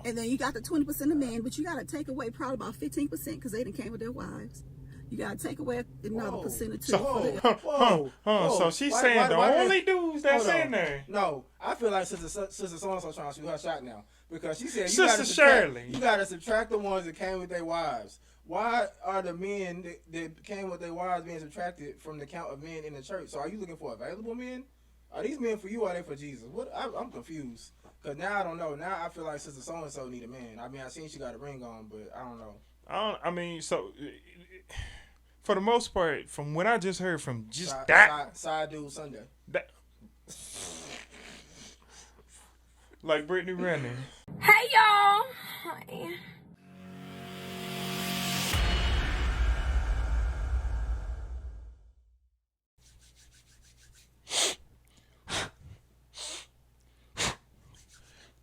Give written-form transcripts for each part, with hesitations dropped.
And then you got the 20% of men, but you got to take away probably about 15% because they didn't came with their wives. You got to take away another percent or two. So she's saying the only dudes that's in there. No, I feel like Sister So-and-so trying to shoot her shot now. Because she said Sister Shirley, you got to subtract the ones that came with their wives. Why are the men that came with their wives being subtracted from the count of men in the church? So are you looking for available men? Are these men for you or are they for Jesus? What? I'm confused. Because now I don't know. Now I feel like Sister So-and-so need a man. I mean, I seen she got a ring on, but I don't know. I mean, so for the most part, from what I just heard from just side dude Sunday. That, like Brittany Renner. Hey y'all. Hi.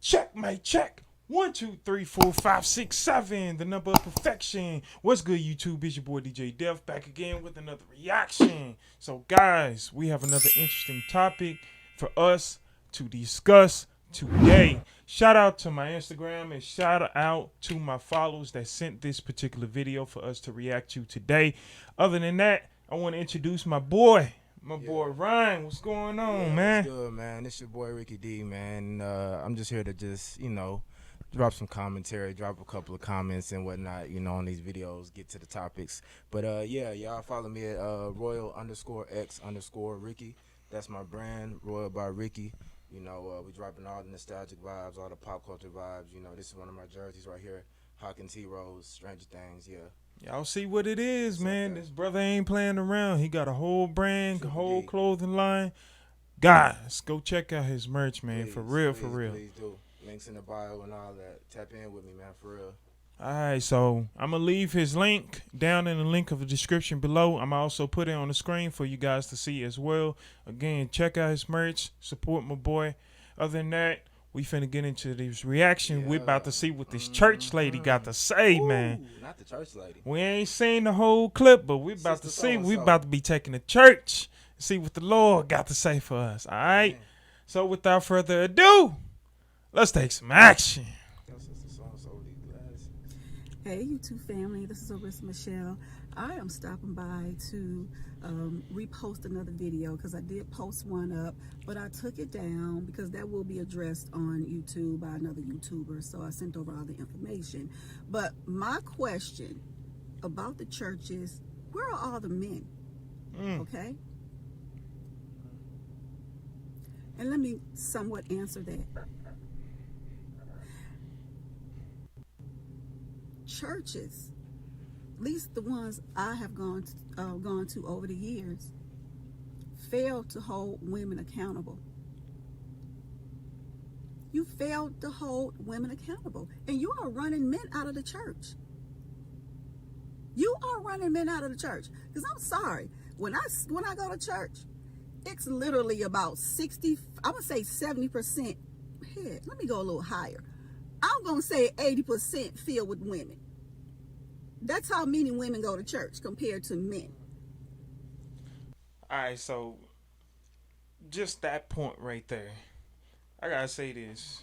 Check, mate, check. 1, 2, 3, 4, 5, 6, 7. The number of perfection. What's good, YouTube? It's your boy DJ Def back again with another reaction. So, guys, we have another interesting topic for us to discuss today. Shout out to my Instagram and shout out to my followers that sent this particular video for us to react to today. Other than that, I want to introduce my boy. Boy Ryan, what's going on, man? What's good, man? It's your boy Ricky D, man. I'm just here to drop some commentary, drop a couple of comments and whatnot, on these videos, get to the topics. But y'all follow me at Royal_X_Ricky. That's my brand, Royal by Ricky. We dropping all the nostalgic vibes, all the pop culture vibes. This is one of my jerseys right here. Hawkins Heroes, Stranger Things, yeah. Y'all see what it is, man. This brother ain't playing around. He got a whole brand, whole clothing line. Guys, go check out his merch, man. Please, for real. Please do. Links in the bio and all that. Tap in with me, man, for real. All right, so I'm going to leave his link down in the link of the description below. I'm also put it on the screen for you guys to see as well. Again, check out his merch. Support my boy. Other than that, we finna get into this reaction. We're about to see what this church lady got to say, man. Not the church lady. We ain't seen the whole clip, but we about to see. We about to be taking the church. See what the Lord got to say for us. All right. Man. So without further ado, let's take some action. Hey, YouTube family. This is Arissa Michelle. I am stopping by to repost another video because I did post one up, but I took it down because that will be addressed on YouTube by another YouTuber. So I sent over all the information. But my question about the church is, where are all the men? Okay? And let me somewhat answer that. Churches, at least the ones I have gone to over the years, fail to hold women accountable. You failed to hold women accountable, and you are running men out of the church. You are running men out of the church. Because I'm sorry, when I go to church, it's literally about 60, I would say 70%. Heck, let me go a little higher. I'm going to say 80% filled with women. That's how many women go to church compared to men. All right, so just that point right there. I got to say this.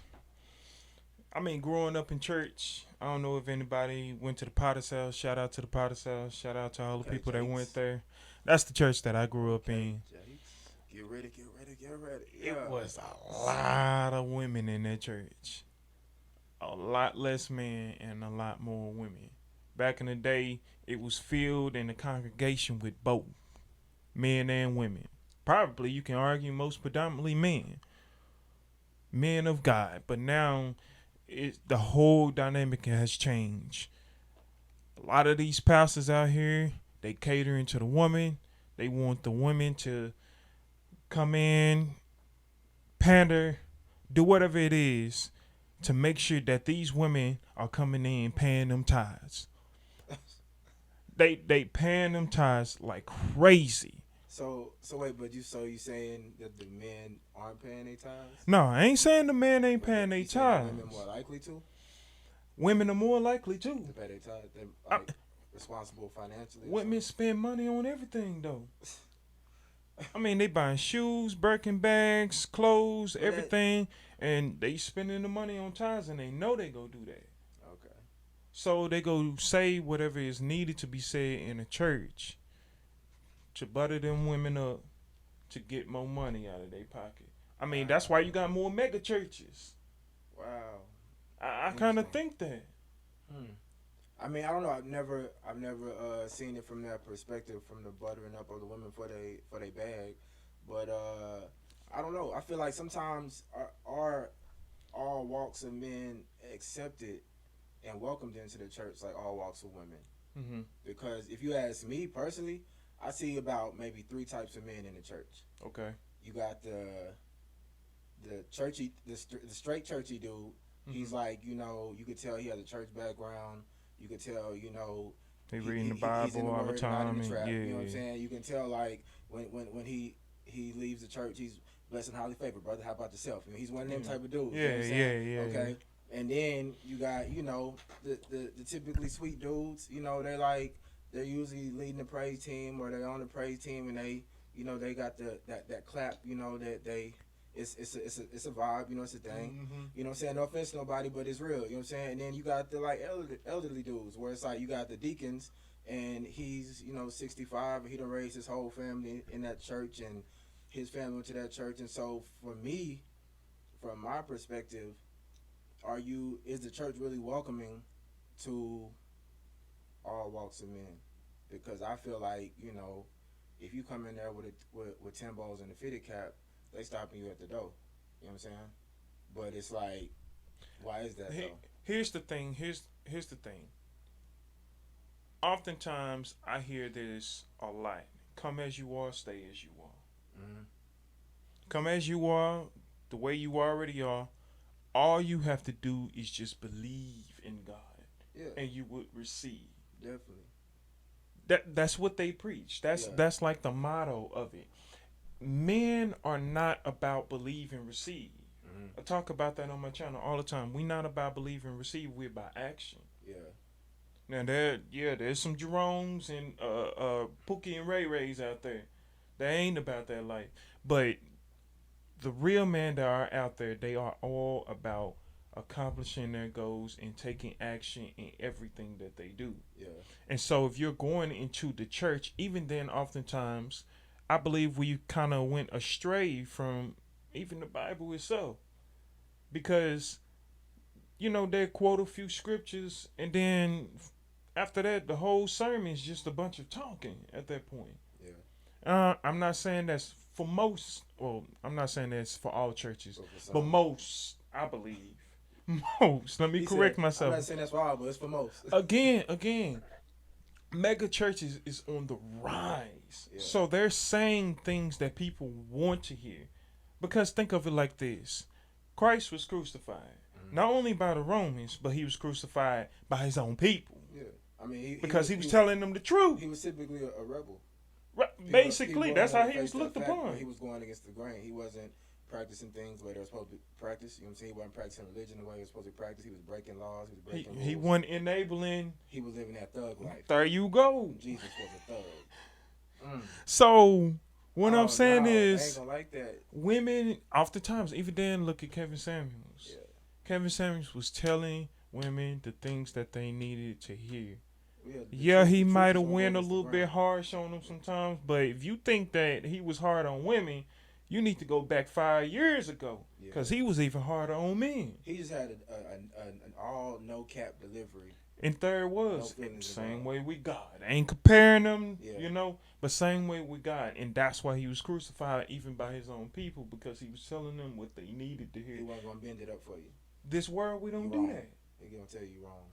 I mean, growing up in church, I don't know if anybody went to the Potter's House. Shout out to the Potter's House. Shout out to all the people that went there. That's the church that I grew up in. Get ready. Yeah. It was a lot of women in that church. A lot less men and a lot more women. Back in the day, it was filled in the congregation with both men and women. Probably, you can argue, most predominantly men of God. But now, the whole dynamic has changed. A lot of these pastors out here, they catering to the woman. They want the women to come in, pander, do whatever it is to make sure that these women are coming in paying them tithes. They paying them tithes like crazy. So wait, but you saying that the men aren't paying their tithes? No, I ain't saying the men ain't paying their tithes. Women more likely to? Women are more likely to pay their tithes. They're responsible financially. Women spend money on everything though. I mean, they buying shoes, Birkin bags, clothes, But that, everything, and they spending the money on tithes, and they know they go do that. okay. So they go say whatever is needed to be said in a church to butter them women up to get more money out of their pocket. I mean, that's why you got more mega churches. Wow. I kind of Interesting. think that. Hmm. I mean, I don't know. I've never seen it from that perspective, from the buttering up of the women for they bag, but I don't know. I feel like sometimes are all walks of men accepted and welcomed into the church like all walks of women. Hmm. Because if you ask me personally, I see about maybe three types of men in the church. Okay. You got the churchy, the straight churchy dude. He's like, you could tell he has a church background. You could tell, They reading the he's in Bible the all the word, not in time, the and trap. yeah, You know what I'm yeah. saying? You can tell like when he leaves the church, he's blessed and highly favored, brother. How about yourself? He's one of them type of dudes. You know what I'm saying? Yeah. Okay. And then you got, the typically sweet dudes. They're usually leading the praise team or they're on the praise team, and they got that clap. That they. It's a vibe, it's a thing. Mm-hmm. You know what I'm saying? No offense to nobody, but it's real. You know what I'm saying? And then you got the like elderly dudes where it's like you got the deacons and he's, 65 and he done raised his whole family in that church and his family went to that church. And so for me, from my perspective, is the church really welcoming to all walks of men? Because I feel like, if you come in there with 10 balls and a fitted cap, they stopping you at the door. You know what I'm saying? But it's like, why is that though? Here's the thing. Here's the thing. Oftentimes, I hear this a lot. Come as you are, stay as you are. Mm-hmm. Come as you are, the way you already are. All you have to do is just believe in God, Yeah, and you would receive. definitely. That's what they preach. That's like the motto of it. Men are not about believe and receive. Mm-hmm. I talk about that on my channel all the time. We're not about believe and receive. We're about action. Yeah. Now there's some Jeromes and Pookie and Ray Rays out there. They ain't about that life. But the real men that are out there, they are all about accomplishing their goals and taking action in everything that they do. Yeah. And so if you're going into the church, even then oftentimes I believe we kind of went astray from even the Bible itself. Because, they quote a few scriptures and then after that, the whole sermon is just a bunch of talking at that point. Yeah. I'm not saying that's for most, well, I'm not saying that's for all churches, For but some. most, I believe. Most. Let me correct I'm myself. not saying that's for all, but it's for most. Again, mega churches is on the rise. Yeah. So they're saying things that people want to hear. Because think of it like this. Christ was crucified. Mm-hmm. Not only by the Romans, but he was crucified by his own people. Yeah. I mean, Because he was telling them the truth. He was typically a rebel. Right, People basically, that's how wanted he to was face looked that fact, upon. but he was going against the grain. He wasn't practicing things the way they were supposed to practice. You know what I'm saying? He wasn't practicing religion the way he was supposed to practice. He was breaking laws. He was breaking rules. He wasn't enabling. He was living that thug life. There you go. Jesus was a thug. So what I'm saying no, they ain't is, gonna like that. women, oftentimes, even then, look at Kevin Samuels. Yeah. Kevin Samuels was telling women the things that they needed to hear. Yeah, He the might truth have is went a against the little grain. bit harsh on them sometimes, but if you think that he was hard on women, you need to go back 5 years ago, Yeah. because he was even harder on men. He just had an all no cap delivery. And third was No feelings same involved. way with God. Ain't comparing them, Yeah. but same way with God. And that's why he was crucified even by his own people, because he was telling them what they needed to He hear. wasn't gonna bend it up for you. This world, we don't You do wrong. that. He gonna tell you wrong.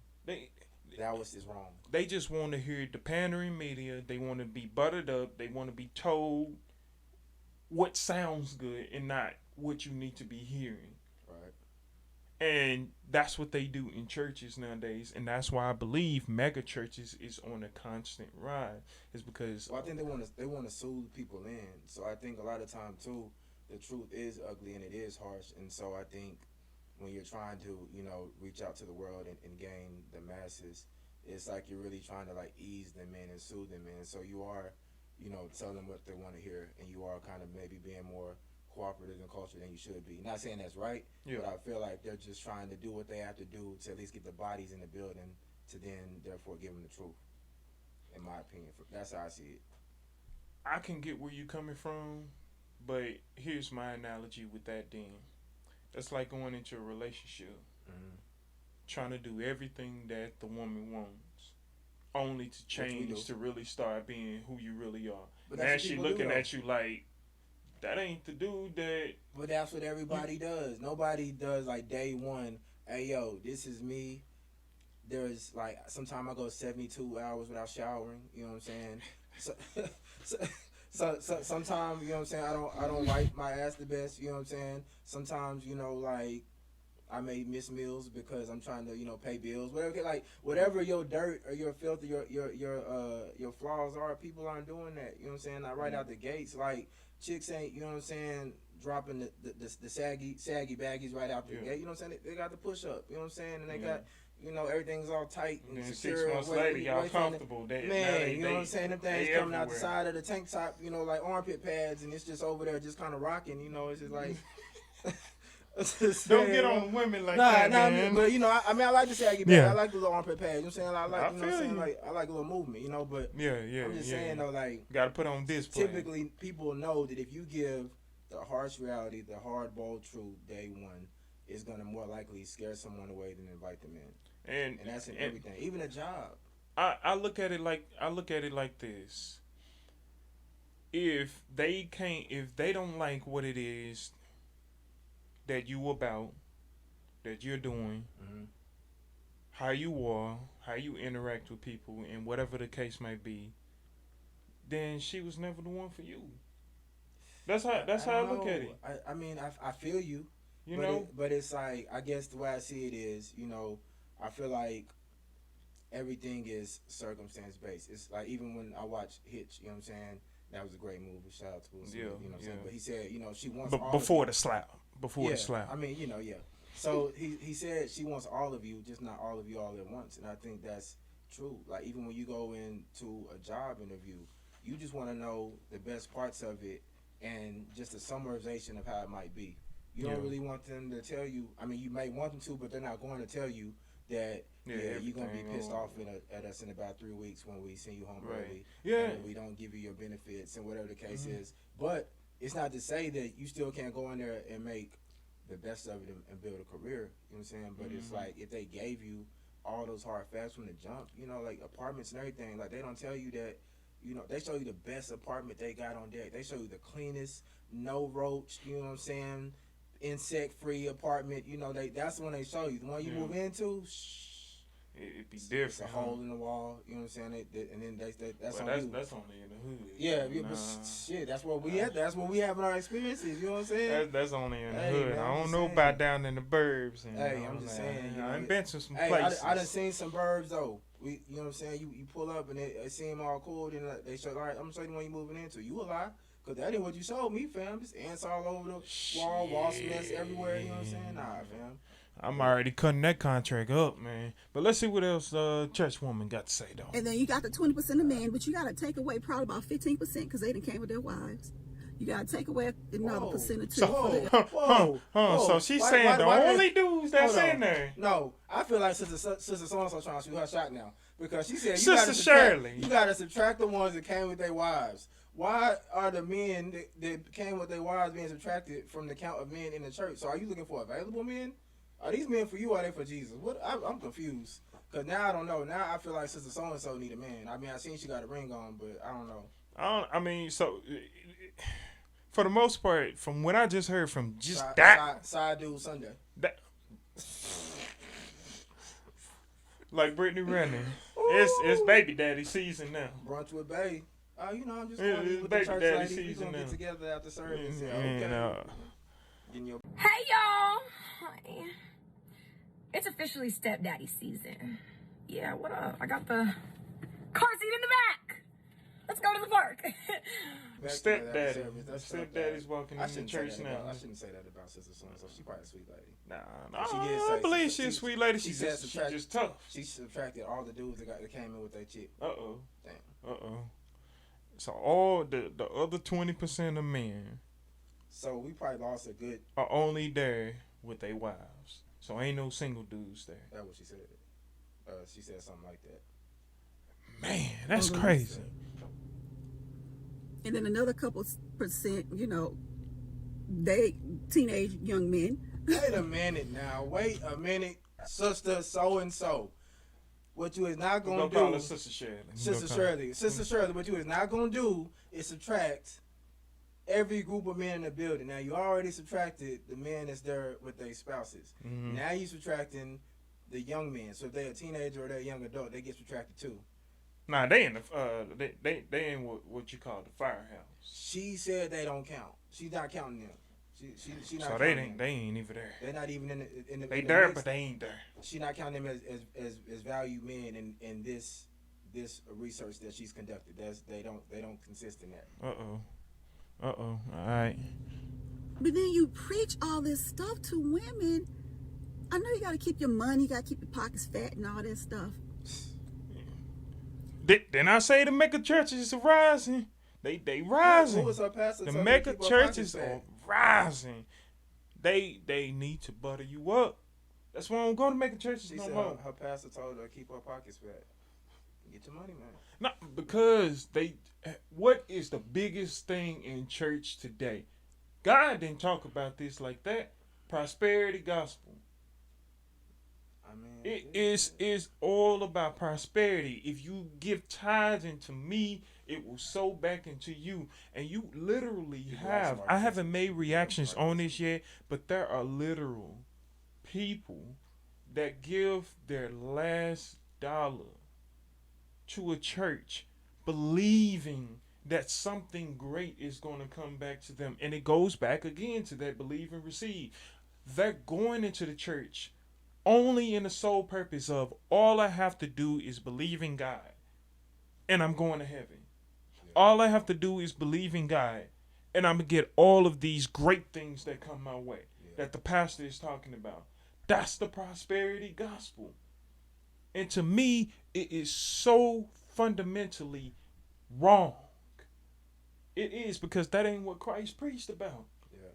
That was wrong. They just want to hear the pandering media. They want to be buttered up. They want to be told what sounds good and not what you need to be hearing. Right. And that's what they do in churches nowadays. And that's why I believe mega churches is on a constant rise. Is because Well, I think they want to soothe people in. So I think a lot of time too, the truth is ugly and it is harsh. And so I think when you're trying to, reach out to the world and gain the masses, it's like you're really trying to like ease them in and soothe them in. So you are tell them what they want to hear, and you are kind of maybe being more cooperative and cultured than you should be. Not saying that's right, but I feel like they're just trying to do what they have to do to at least get the bodies in the building to then therefore give them the truth. In my opinion, that's how I see it. I can get where you're coming from, but here's my analogy with that then. That's like going into a relationship, trying to do everything that the woman wants, only to change to really start being who you really are. But now she looking at you like, that ain't the dude that... But that's what everybody does. Nobody does like day one, hey, yo, this is me. There's like, sometimes I go 72 hours without showering, you know what I'm saying? So sometimes, you know what I'm saying, I don't wipe my ass the best, you know what I'm saying? Sometimes, like, I may miss meals because I'm trying to, pay bills. Whatever your dirt or your filth or your flaws are, people aren't doing that, you know what I'm saying? Not right out the gates. Like, chicks ain't, you know what I'm saying, dropping the saggy baggies right out the gate, you know what I'm saying? They got the push up, you know what I'm saying? And they got... everything's all tight and then secure. 6 months later, y'all comfortable. You know what I'm saying? Them things coming out the side of the tank top, like armpit pads, and it's just over there just kind of rocking, it's just like... Don't get on women like that, man. But, I like the saggy bag. I like the little armpit pads. You know what I'm saying? I like, I like a little movement, but... I'm just saying, though, like... Got to put on display. Typically, people know that if you give the harsh reality, the hard, bold truth, day one, it's going to more likely scare someone away than invite them in. And that's in everything, even a job. I look at it like this. If they don't like what it is that you about, that you're doing, how you are, how you interact with people, and whatever the case may be, then she was never the one for you. That's how I look at it. I feel you. But it's like, I guess the way I see it is, I feel like everything is circumstance based. It's like, even when I watch Hitch, you know what I'm saying? That was a great movie. Shout out to Will Smith, you know what I'm saying? But he said, she wants all before the slap. Before the slap. So he said she wants all of you, just not all of you all at once. And I think that's true. Like, even when you go into a job interview, you just want to know the best parts of it and just a summarization of how it might be. You don't really want them to tell you. I mean, you may want them to, but they're not going to tell you that you're going to be pissed off at us in about 3 weeks when we send you home early. And we don't give you your benefits and whatever the case is. But it's not to say that you still can't go in there and make the best of it and build a career. You know what I'm saying? But it's like, if they gave you all those hard facts from the jump, like apartments and everything, like, they don't tell you that, they show you the best apartment they got on deck. They show you the cleanest, no roach, you know what I'm saying, insect-free apartment. That's the one they show you. The one you move into, it'd be different. It's a hole in the wall. You know what I'm saying? And then that's on you. That's only in the hood. But shit, that's what we have. That's what we have in our experiences. You know what I'm saying? That's only in the hood. Man, I don't know about down in the burbs. I'm just saying. I've been to some places. I done seen some burbs though. You know what I'm saying? You pull up and it seem all cool. Then they show, all right, I'm gonna show you the one you moving into. You a lie. Cause that ain't what you showed me, fam. Just ants all over the wall, wasp nests everywhere. You know what I'm saying? Nah, fam. I'm already cutting that contract up, man. But let's see what else church woman got to say, though. And then you got the 20% of men, but you got to take away probably about 15% because they didn't came with their wives. You got to take away another percent or two. So she's saying the only dudes that's in there. No, I feel like Sister So-and-so trying to shoot her shot now. Because she said, Sister Shirley, you got to subtract the ones that came with their wives. Why are the men that came with their wives being subtracted from the count of men in the church? So are you looking for available men? Are these men for you or are they for Jesus? I'm confused. Because now I don't know. Now I feel like Sister So-and-so need a man. I mean, I seen she got a ring on, but I don't know. So for the most part, from what I just heard from Side dude Sunday. Like Brittany Renner. It's baby daddy season now. Brunch with bae. I'm just going with the church lady. We're going to get together after service. Hey, y'all. Hi. It's officially stepdaddy season. Yeah, what up? I got the car seat in the back. Let's go to the park. Stepdaddy's walking in the church now. I shouldn't say that about Sister So-and-so. She's probably a sweet lady. Nah, I believe she's a sweet lady. She's just tough. She subtracted all the dudes that came in with their chick. Uh-oh. Damn. Uh-oh. So all the other 20% of men So we probably lost a good. are only there with their wives. So ain't no single dudes there. That's what she said. She said something like that. Man, that's Mhm. crazy. And then another couple percent, they teenage young men. Wait a minute now. Wait a minute, sister so and so. What you is not We're gonna gonna call do, her Sister Shirley. Sister Shirley. What you is not gonna do is subtract every group of men in the building. Now you already subtracted the men that's there with their spouses. Mhm. Now you subtracting the young men. So if they're a teenager or they're a young adult, they get subtracted too. Nah, they in the they in what you call the firehouse. She said they don't count. She's not counting them. She not So counting they them. ain't even there. They're not even in the They in the there, mix. but they ain't there. She not counting them as valued men in this research that she's conducted. They don't consist in that. All right. But then you preach all this stuff to women. I know you got to keep your money, you got to keep your pockets fat and all that stuff. Didn't I say the mega churches are rising? They rising. What was her pastor The telling her to mega keep her churches pockets are fat? rising. They need to butter you up. That's why I don't go to mega churches She no said more. her pastor told her to keep her pockets fat. Get your money, man. Not because they. What is the biggest thing in church today? God didn't talk about this like that. Prosperity gospel. I mean, It is all about prosperity. If you give tithes into me, it will sow back into you. And you literally People have. like I Mark haven't Dixon. made reactions Mark on this yet, but there are literal people that give their last dollar to a church, believing that something great is going to come back to them. And it goes back again to that believe and receive. They're going into the church only in the sole purpose of all I have to do is believe in God and I'm going to heaven. Yeah. All I have to do is believe in God and I'm going to get all of these great things that come my way that the pastor is talking about. That's the prosperity gospel. And to me, it is so fundamentally wrong. It is, because that ain't what Christ preached about. Yeah.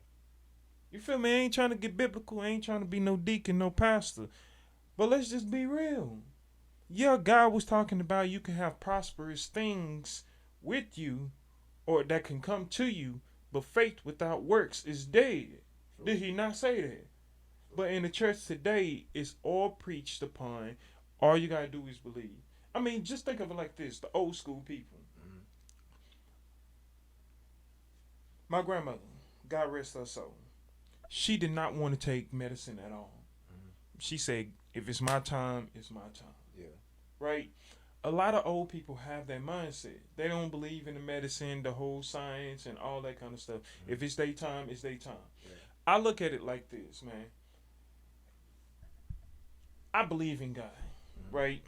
You feel me? I ain't trying to get biblical. I ain't trying to be no deacon, no pastor. But let's just be real. Yeah, God was talking about you can have prosperous things with you or that can come to you, but faith without works is dead. True. Did he not say that? But in the church today, it's all preached upon. All you got to do is believe. I mean, just think of it like this. The old school people. Mhm. My grandmother, God rest her soul, she did not want to take medicine at all. Mhm. She said, if it's my time, it's my time. Yeah. Right? A lot of old people have that mindset. They don't believe in the medicine, the whole science, and all that kind of stuff. Mhm. If it's their time, it's their time. Yeah. I look at it like this, man. I believe in God, right?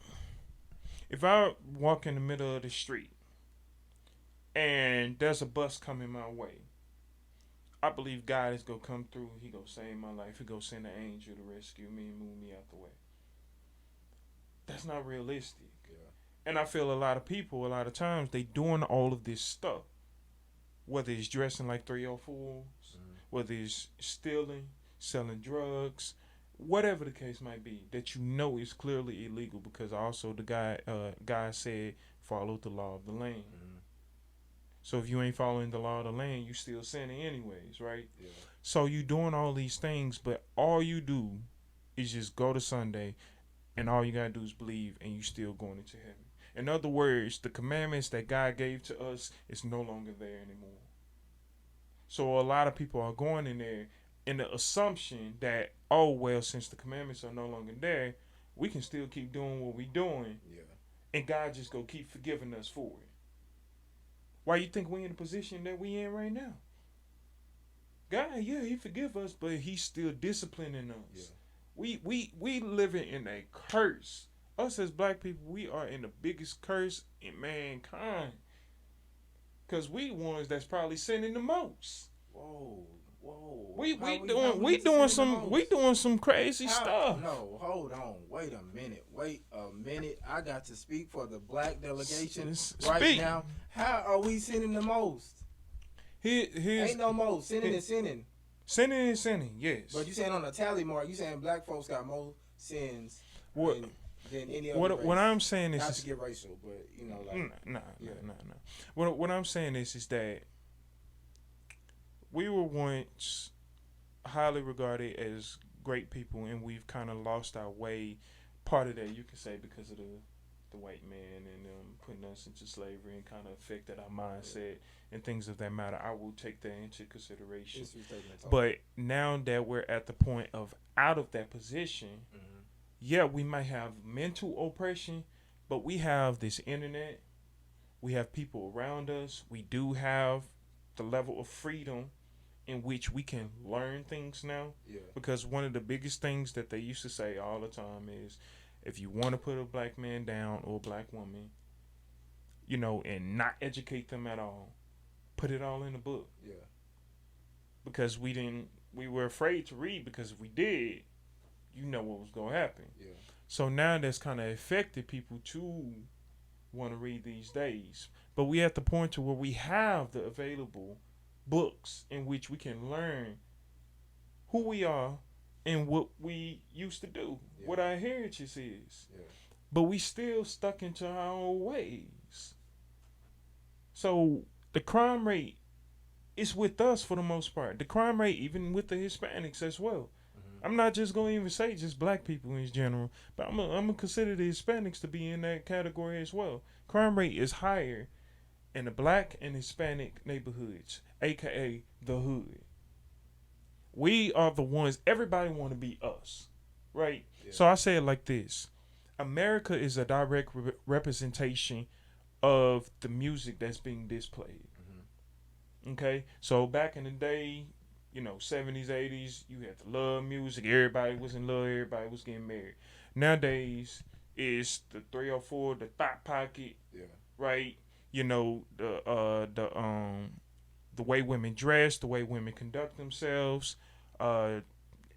If I walk in the middle of the street and there's a bus coming my way, I believe God is going to come through. He going to save my life. He going to send an angel to rescue me and move me out the way. That's not realistic. Yeah. And I feel a lot of people, a lot of times, they doing all of this stuff. Whether it's dressing like 304s, whether it's stealing, selling drugs, whatever the case might be, that you know is clearly illegal, because also the guy said follow the law of the land. Mhm. So if you ain't following the law of the land, you still sinning anyways, right? Yeah. So you doing all these things, but all you do is just go to Sunday, and all you gotta do is believe, and you still going into heaven. In other words, the commandments that God gave to us is no longer there anymore. So a lot of people are going in there in the assumption that, oh well, since the commandments are no longer there, we can still keep doing what we doing, Yeah. and God just go keep forgiving us for it. Why you think we in the position that we in right now? God, yeah, he forgive us, but he's still disciplining us. Yeah. We living in a curse. Us as black people, we are in the biggest curse in mankind. Cause we ones that's probably sinning the most. Whoa. Whoa. We How doing sin the some most? crazy How? stuff. No, hold on. Wait a minute. I got to speak for the black delegation right Speak. now. How are we sinning the most? Here's Ain't no most. Sinning is sinning. sinning and sinning. Yes. But you saying on a tally mark, you saying black folks got more sins What than any other race. what I'm saying is Not to get racial, but you know, like nah. yeah. What I'm saying is that we were once highly regarded as great people, and we've kind of lost our way. Part of that, you can say, because of the white man and putting us into slavery and kind of affected our mindset and things of that matter. I will take that into consideration. But now that we're at the point of out of that position, yeah, we might have mental oppression, but we have this internet. We have people around us. We do have the level of freedom in which we can learn things now. Yeah. Because one of the biggest things that they used to say all the time is, if you want to put a black man down or a black woman, you know, and not educate them at all, put it all in a book. Yeah. Because we were afraid to read, because if we did, you know what was going to happen. Yeah. So now that's kind of affected people to want to read these days. But we at the point to where we have the available books in which we can learn who we are and what we used to do, what our heritage is. Yeah. But we still stuck into our own ways. So the crime rate is with us for the most part. The crime rate, even with the Hispanics as well. I'm not just going to even say just black people in general, but I'm going to consider the Hispanics to be in that category as well. Crime rate is higher in the black and Hispanic neighborhoods, aka the hood. We are the ones, everybody want to be us, right? Yeah. So I say it like this. America is a direct representation of the music that's being displayed. Okay? So back in the day, you know, 70s, 80s, you had the love music. Everybody was in love. Everybody was getting married. Nowadays, it's the 304, the thought pocket, right? You know, the way women dress, the way women conduct themselves.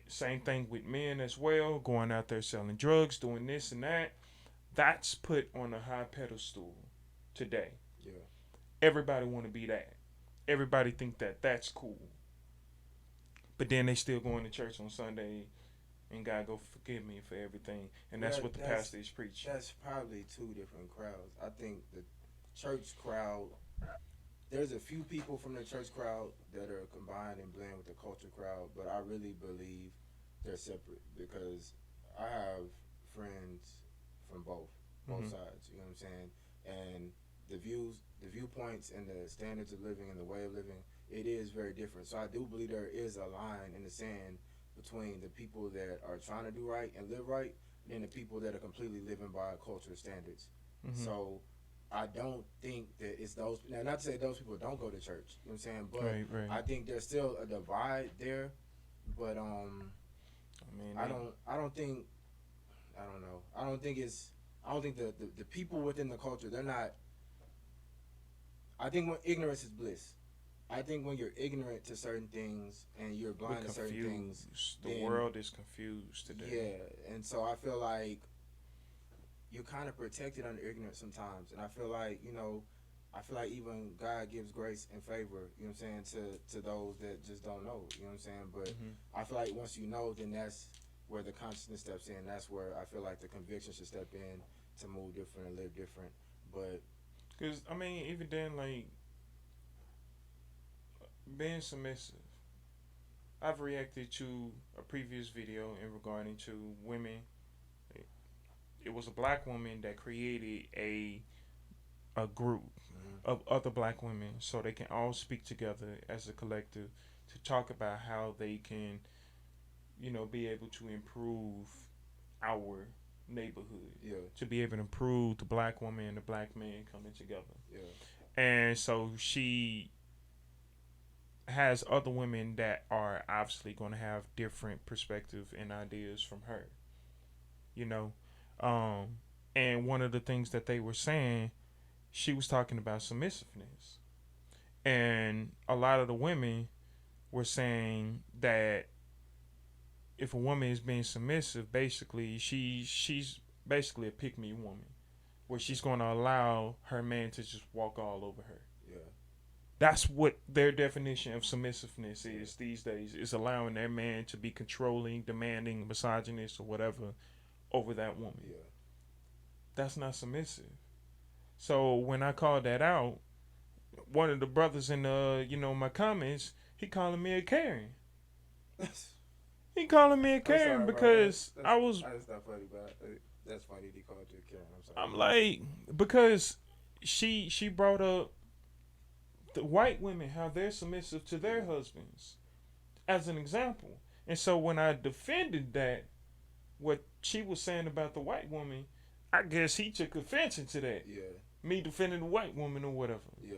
Same thing with men as well, going out there selling drugs, doing this and that. That's put on a high pedestal today. Yeah. Everybody want to be that. Everybody think that that's cool. But then they still going to church on Sunday, and God go forgive me for everything. And that's what the pastor is preaching. That's probably two different crowds. I think the church crowd, there's a few people from the church crowd that are combined and blend with the culture crowd, but I really believe they're separate, because I have friends from both sides, you know what I'm saying? And the viewpoints and the standards of living and the way of living, it is very different. So I do believe there is a line in the sand between the people that are trying to do right and live right, and the people that are completely living by cultural standards. So I don't think that it's those. Now, not to say those people don't go to church, you know what I'm saying? But right. I think there's still a divide there. But I don't think the people within the culture, they're not. I think when ignorance is bliss. I think when you're ignorant to certain things and you're blind to certain things, the world is confused today. Yeah, and so I feel like you're kind of protected under ignorance sometimes, and I feel like even God gives grace and favor, you know what I'm saying, to those that just don't know, you know what I'm saying. But I feel like once you know, then that's where the consciousness steps in. That's where I feel like the conviction should step in to move different and live different. But because I mean, even then, like, being submissive. I've reacted to a previous video in regarding to women. It was a black woman that created a group of other black women so they can all speak together as a collective to talk about how they can, you know, be able to improve our neighborhood. Yeah. To be able to improve the black woman and the black man coming together. Yeah. And so she has other women that are obviously going to have different perspective and ideas from her, you know. And one of the things that they were saying, she was talking about submissiveness, and a lot of the women were saying that if a woman is being submissive, basically she's basically a pick me woman, where she's going to allow her man to just walk all over her. Yeah. That's what their definition of submissiveness is these days. Is allowing their man to be controlling, demanding, misogynist, or whatever over that woman. Yeah. That's not submissive. So when I called that out, one of the brothers in my comments, he calling me a Karen. He calling me a Karen sorry, because bro. That's not funny, but that's funny. He called you a Karen. I'm sorry. I'm like, because she brought up the white women, how they're submissive to their husbands, as an example. And so when I defended that, what she was saying about the white woman, I guess he took offense to that. Yeah. Me defending the white woman or whatever. Yeah.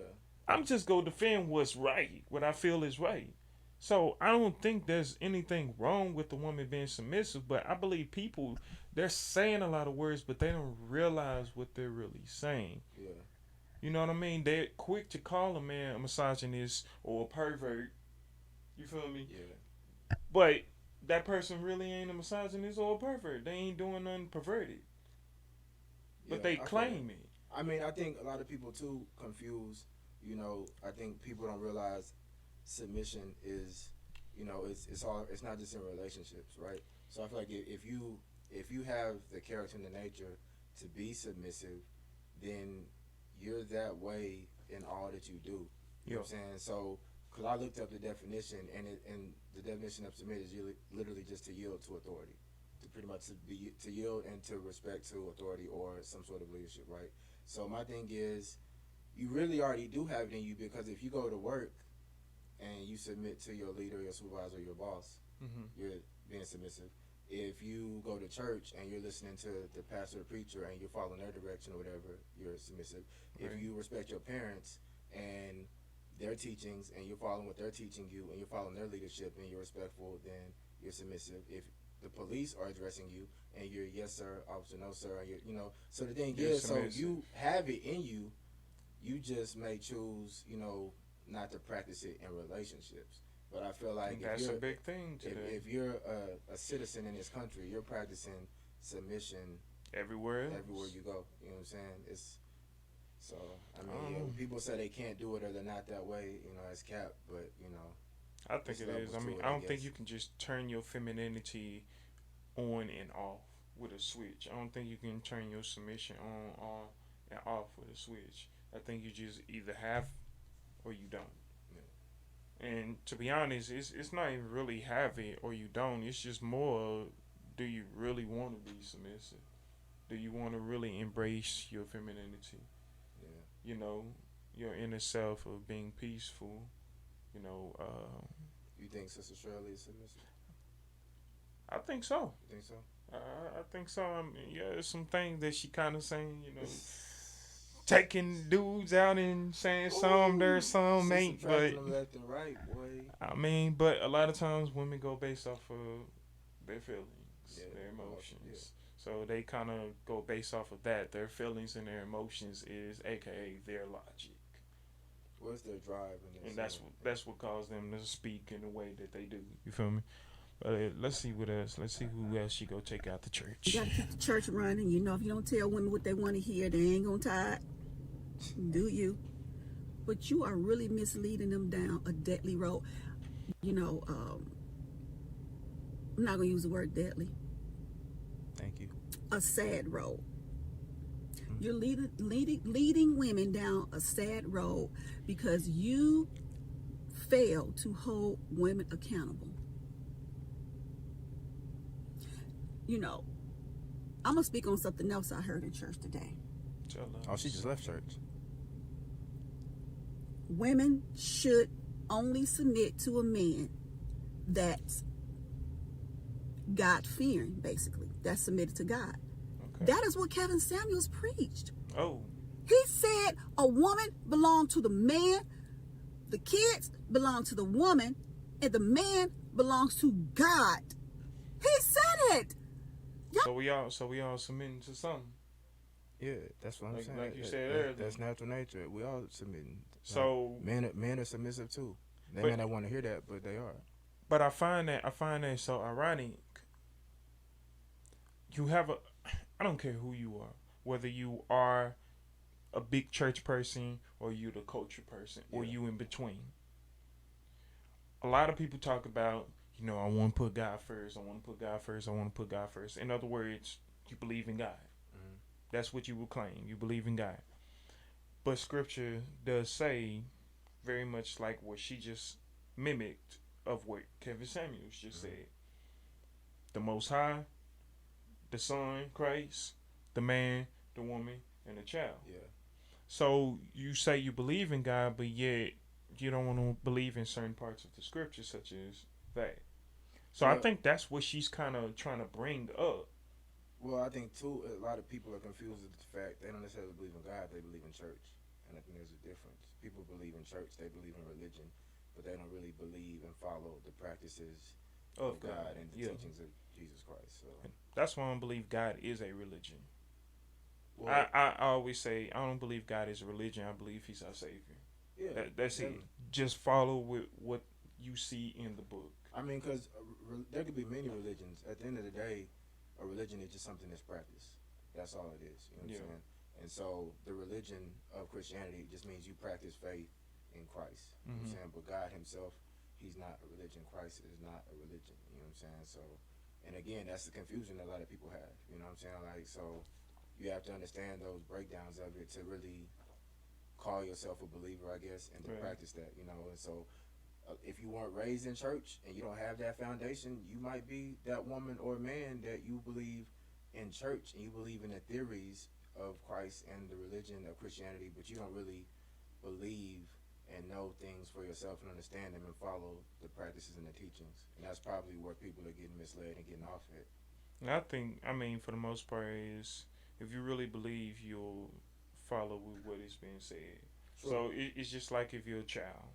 I'm just going to defend what's right, what I feel is right. So I don't think there's anything wrong with the woman being submissive, but I believe people, they're saying a lot of words, but they don't realize what they're really saying. Yeah. You know what I mean? They're quick to call a man a misogynist or a pervert. You feel me? Yeah. But that person really ain't a misogynist or a pervert. They ain't doing nothing perverted. But they claim it. I mean, I think a lot of people too confuse. I think people don't realize submission is, it's not just in relationships, right? So I feel like if you have the character and the nature to be submissive, then you're that way in all that you do. You know what I'm saying? So, because I looked up the definition, and the definition of submit is literally just to yield to authority, to pretty much to yield and to respect to authority or some sort of leadership, right? So my thing is, you really already do have it in you, because if you go to work and you submit to your leader, your supervisor, your boss, you're being submissive. If you go to church and you're listening to the pastor or preacher and you're following their direction or whatever, you're submissive. Right. If you respect your parents and their teachings and you're following what they're teaching you and you're following their leadership and you're respectful, then you're submissive. If the police are addressing you and you're yes sir, officer, no sir, and so the thing is, submissive. So you have it in you, you just may choose, not to practice it in relationships. But I feel like that's a big thing today. If you're a citizen in this country, you're practicing submission everywhere else. Everywhere you go. You know what I'm saying? People say they can't do it or they're not that way, it's cap, but I think it is. I don't think you can just turn your femininity on and off with a switch. I don't think you can turn your submission on and off with a switch. I think you just either have or you don't. And to be honest, it's not even really have it or you don't. It's just more, do you really want to be submissive? Do you want to really embrace your femininity? Yeah. Your inner self of being peaceful. You think Sister Shirley is submissive? I think so. You think so? I think so. There's some things that she kind of saying, taking dudes out and saying some there's some ain't, but them left and right, boy. But a lot of times women go based off of their feelings, their emotions. Yeah. So they kind of go based off of that. Their feelings and their emotions is AKA their logic. What's their drive? And that's what caused them to speak in the way that they do. You feel me? But let's see what else. Let's see who else she go take out the church. You gotta keep the church running. If you don't tell women what they want to hear, they ain't gonna tie it. Do you? But you are really misleading them down a deadly road. I'm not gonna use the word deadly. Thank you. A sad road. You're leading women down a sad road because you fail to hold women accountable. I'm gonna speak on something else I heard in church today. Oh, she just left church. Women should only submit to a man that's God-fearing, basically. That's submitted to God. Okay. That is what Kevin Samuels preached. Oh. He said a woman belonged to the man, the kids belong to the woman, and the man belongs to God. He said it. So we all submitting to something. Yeah, that's what I'm saying. Like you said earlier. That's natural nature. We all submitting. So men are submissive too. They But may not want to hear that, but they are. but I find that so ironic. You have a I don't care who you are, whether you are a big church person or you the culture person or Yeah. you in between. A lot of people talk about, I want to put God first. I want to put God first. I want to put God first. In other words, you believe in God. Mhm. That's what you will claim. You believe in God. But scripture does say very much like what she just mimicked of what Kevin Samuels just Mhm. said. The Most High, the Son, Christ, the man, the woman, and the child. Yeah. So you say you believe in God, but yet you don't want to believe in certain parts of the scripture, such as that. So I Well, think that's what she's kind of trying to bring up. well, I think too, a lot of people are confused with the fact they don't necessarily believe in God; they believe in church, and I think there's a difference. People believe in church; they believe in religion, but they don't really believe and follow the practices of Of God, God and the yeah. teachings of Jesus Christ. So, That's why I don't believe God is a religion. I, well, I, I always say I don't believe God is a religion. I believe He's our Savior. yeah, That's it. definitely. Just follow with what you see in the book. I mean, because there could be many religions. At the end of the day, a religion is just something that's practiced. That's all it is. You know what Yeah. I'm saying? And so the religion of Christianity just means you practice faith in Christ. You know what I'm saying? But God Himself, He's not a religion. Christ is not a religion. You know what I'm saying? So, and again, that's the confusion a lot of people have. You know what I'm saying? Like, so you have to understand those breakdowns of it to really call yourself a believer, I guess, and to Right. practice that. You know, and so if you weren't raised in church and you don't have that foundation, you might be that woman or man that you believe in church and you believe in the theories of Christ and the religion of Christianity, but you don't really believe and know things for yourself and understand them and follow the practices and the teachings. And that's probably where people are getting misled and getting off it. And I think, for the most part, is if you really believe, you'll follow with what is being said. Sure. So it's just like if you're a child.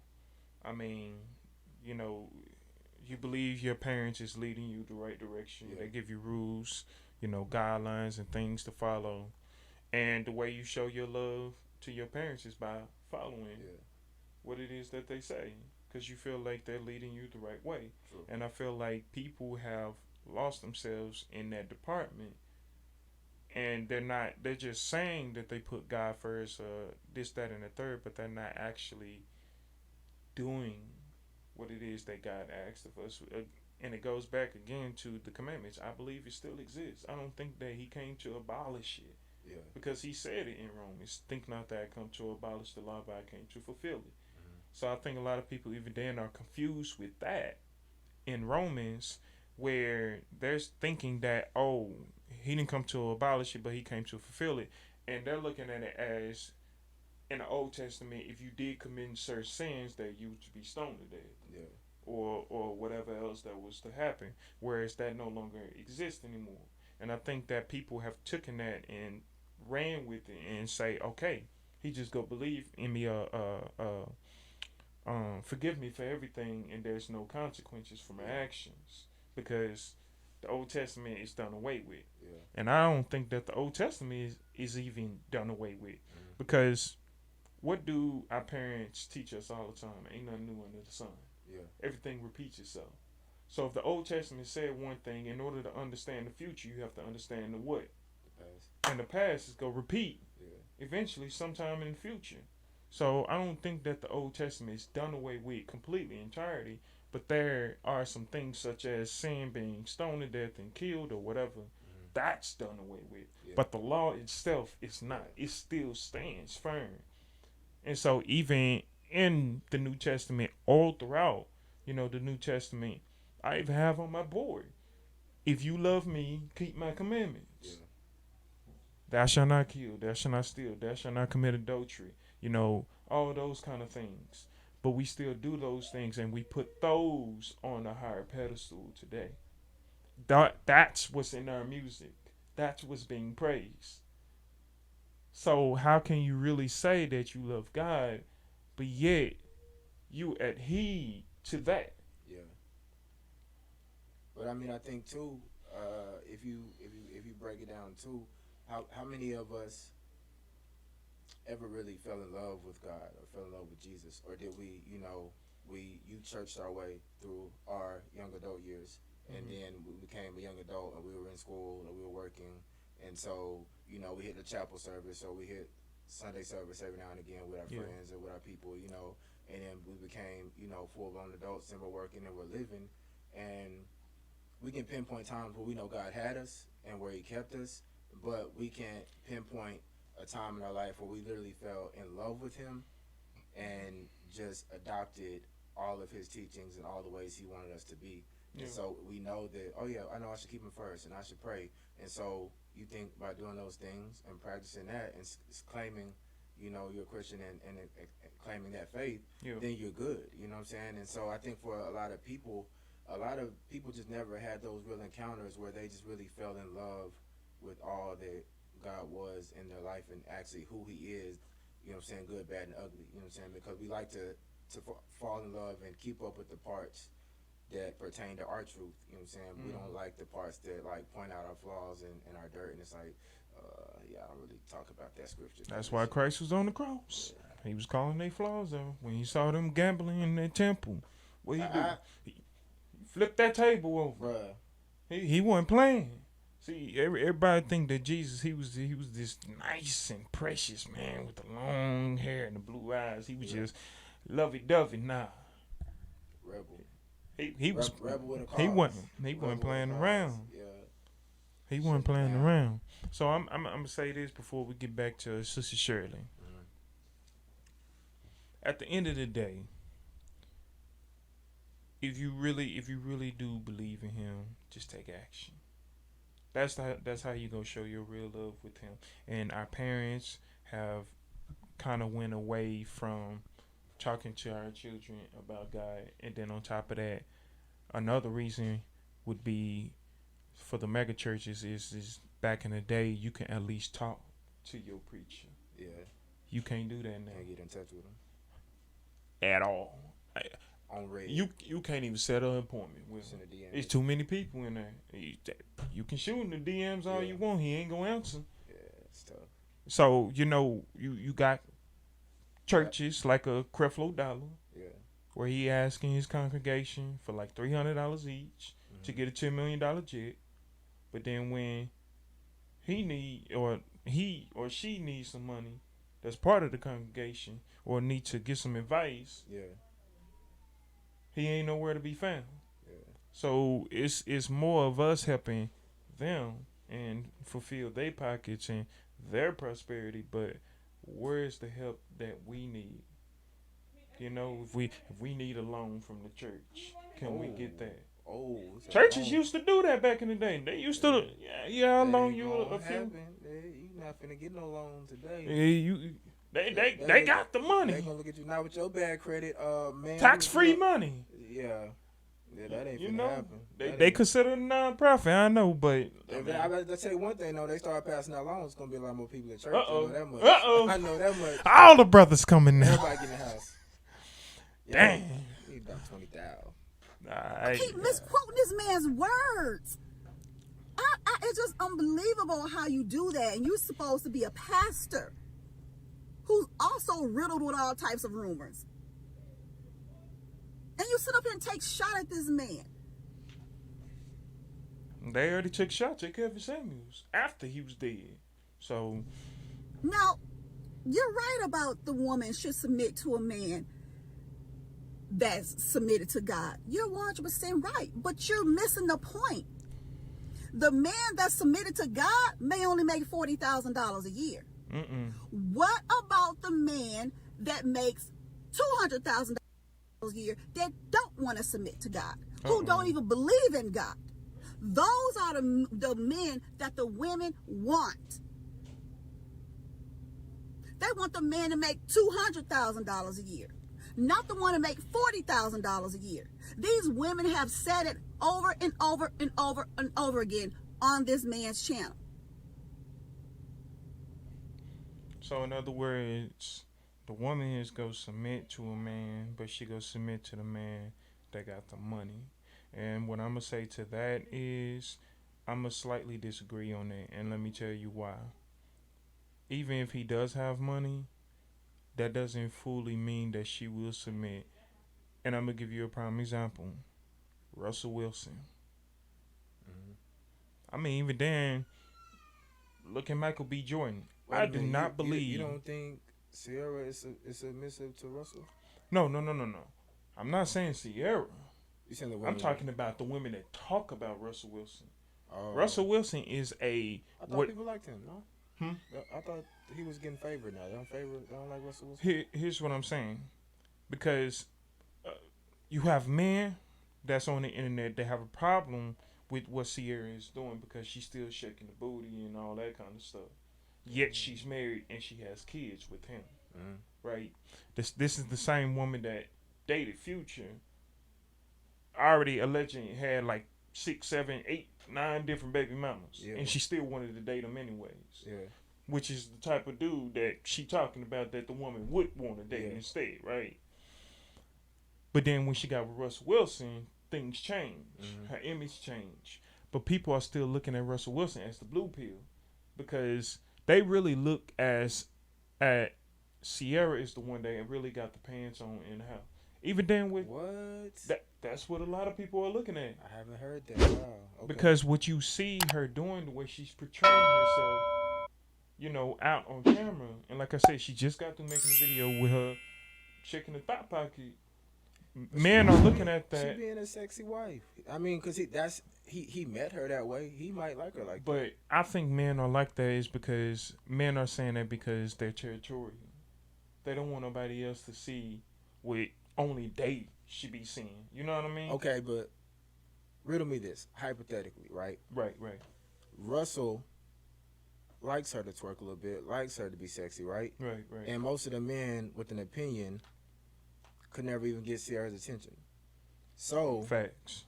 I mean, you know, you believe your parents is leading you the right direction. Yeah. They give you rules, guidelines and things to follow. And the way you show your love to your parents is by following Yeah. what it is that they say, because you feel like they're leading you the right way. True. And I feel like people have lost themselves in that department, and they're just saying that they put God first, this, that, and the third, but they're not actually doing what it is that God asked of us. And it goes back again to the commandments. I believe it still exists. I don't think that He came to abolish it, Yeah. because He said it in Romans. Think not that I come to abolish the law, but I came to fulfill it. Mm-hmm. So I think a lot of people even then are confused with that in Romans, where they're thinking that, oh, He didn't come to abolish it, but He came to fulfill it. And they're looking at it as, in the Old Testament, if you did commit certain sins, that you would be stoned to death, Yeah. or whatever else that was to happen. Whereas that no longer exists anymore. And I think that people have taken that and ran with it and say, okay, He just go believe in me, forgive me for everything, and there's no consequences for my actions, because the Old Testament is done away with. Yeah. And I don't think that the Old Testament is even done away with, Mm-hmm. because what do our parents teach us all the time? Ain't nothing new under the sun. Yeah. Everything repeats itself. So if the Old Testament said one thing, in order to understand the future, you have to understand the what. The past. And the past is going to repeat Yeah. eventually sometime in the future. So I don't think that the Old Testament is done away with completely, entirety, but there are some things such as sin, being stoned to death and killed or whatever, Mm-hmm. that's done away with. Yeah. But the law itself is not. It still stands firm. And so even in the New Testament, all throughout, the New Testament, I even have on my board, if you love me, keep my commandments. Yeah. Thou shalt not kill, thou shalt not steal, thou shalt not commit adultery, all those kind of things. But we still do those things, and we put those on a higher pedestal today. That's what's in our music. That's what's being praised. So how can you really say that you love God, but yet you adhere to that? Yeah. But I mean, I think too, if you break it down too, how many of us ever really fell in love with God or fell in love with Jesus, or did we, you churched our way through our young adult years, and then we became a young adult, and we were in school and we were working, and so we hit the chapel service, so we hit Sunday service every now and again with our friends or with our people, and then we became full-blown adults, and we're working and we're living, and we can pinpoint times where we know God had us and where He kept us, but we can't pinpoint a time in our life where we literally fell in love with Him and just adopted all of His teachings and all the ways He wanted us to be. And so we know that, I know I should keep Him first and I should pray. And so you think by doing those things and practicing that and claiming, you're a Christian and claiming that faith, then you're good. You know what I'm saying? And so I think for a lot of people just never had those real encounters where they just really fell in love with all that God was in their life and actually who He is, good, bad, and ugly, because we like to fall in love and keep up with the parts that pertain to our truth, we don't like the parts that point out our flaws and our dirt, and it's like, I don't really talk about that scripture. That's why Christ was on the cross. He was calling their flaws out when He saw them gambling in their temple. What He do? He flipped that table over. Bruh. He wasn't playing. See, everybody think that Jesus, he was this nice and precious man with the long hair and the blue eyes. He was just lovey-dovey. Nah. Rebel. He was rebel with a cause. he wasn't playing around. Yeah. He wasn't playing around. So I'm gonna say this before we get back to Sister Shirley. At the end of the day, if you really do believe in Him, just take action. That's how you gonna show your real love with Him. And our parents have kind of went away from talking to our children about God. And then on top of that, another reason would be for the mega churches is back in the day you can at least talk to your preacher. Yeah. You can't do that now. Can't get in touch with them at all. On red. You can't even set an appointment with him. It's too many people in there. You can shoot in the DMs all you want. He ain't gonna answer. Yeah, it's tough. So you got churches like a Creflo Dollar, where he asking his congregation for like $300 each to get a $10 million jet, but then when he or she needs some money, that's part of the congregation, or need to get some advice. He ain't nowhere to be found. So it's more of us helping them and fulfill their pockets and their prosperity, but where's the help that we need? If we need a loan from the church, can we get that? Churches used to do that back in the day. They used to, I'll loan you a few. You're not finna get no loan today. They got the money. They gonna look at you now with your bad credit, man. Tax-free money. Yeah, that ain't finna happen. They consider it a non-profit. I know, but I tell you one thing though. They start passing out loans. It's gonna be a lot more people in church. Uh-oh. I know that much. Uh-oh. I know that much. All the brothers coming now. Everybody get in the house. Dang. Need about 20,000. I keep misquoting this man's words. It's just unbelievable how you do that. And you're supposed to be a pastor who's also riddled with all types of rumors. And you sit up here and take shot at this man. They already took shots at Kevin Samuels after he was dead. So now, you're right about the woman should submit to a man that's submitted to God. You're 100% right, but you're missing the point. The man that's submitted to God may only make $40,000 a year. What about the man that makes $200,000 a year that don't want to submit to God, who don't even believe in God? Those are the men that the women want. They want the man to make $200,000 a year, not the one to make $40,000 a year. These women have said it over and over and over and over again on this man's channel. So in other words, the woman is going to submit to a man, but she going to submit to the man that got the money. And what I'm going to say to that is I'm going to slightly disagree on that. And let me tell you why. Even if he does have money, that doesn't fully mean that she will submit And I'm gonna give you a prime example. Russell Wilson. I mean, even then, look at Michael B. Jordan. Wait I a do minute, not believe. You don't think Sierra is submissive to Russell? No. I'm not saying Sierra. You saying the I'm women? talking about the women that talk about Russell Wilson. Oh. Russell Wilson is a I thought people liked him. No. Hmm? I thought he was getting favored now. They don't like Russell Wilson. Here's what I'm saying, because you have men that's on the internet that have a problem with what Sierra is doing because she's still shaking the booty and all that kind of stuff. Yet she's married and she has kids with him, right? This is the same woman that dated Future. Already allegedly had like 6, 7, 8, 9 different baby mamas, and she still wanted to date him anyways. Yeah. Which is the type of dude that she talking about that the woman would want to date instead, right? But then when she got with Russell Wilson, things change. Her image changed. But people are still looking at Russell Wilson as the blue pill because they really look at Sierra is the one that really got the pants on in the house. Even then with that's what a lot of people are looking at. I haven't heard that. Wow. Okay. Because what you see her doing, the way she's portraying herself, out on camera, and like I said, she just got through making a video with her checking the thigh pocket. Men are looking at that. She being a sexy wife. I mean, because he met her that way. He might like her like that. But I think men are like that is because men are saying that because they're territorial. They don't want nobody else to see what only they should be seeing. You know what I mean? Okay, but riddle me this, hypothetically, right? Right. Russell likes her to twerk a little bit, likes her to be sexy, right? Right. And most of the men with an opinion could never even get Sierra's attention. So, facts.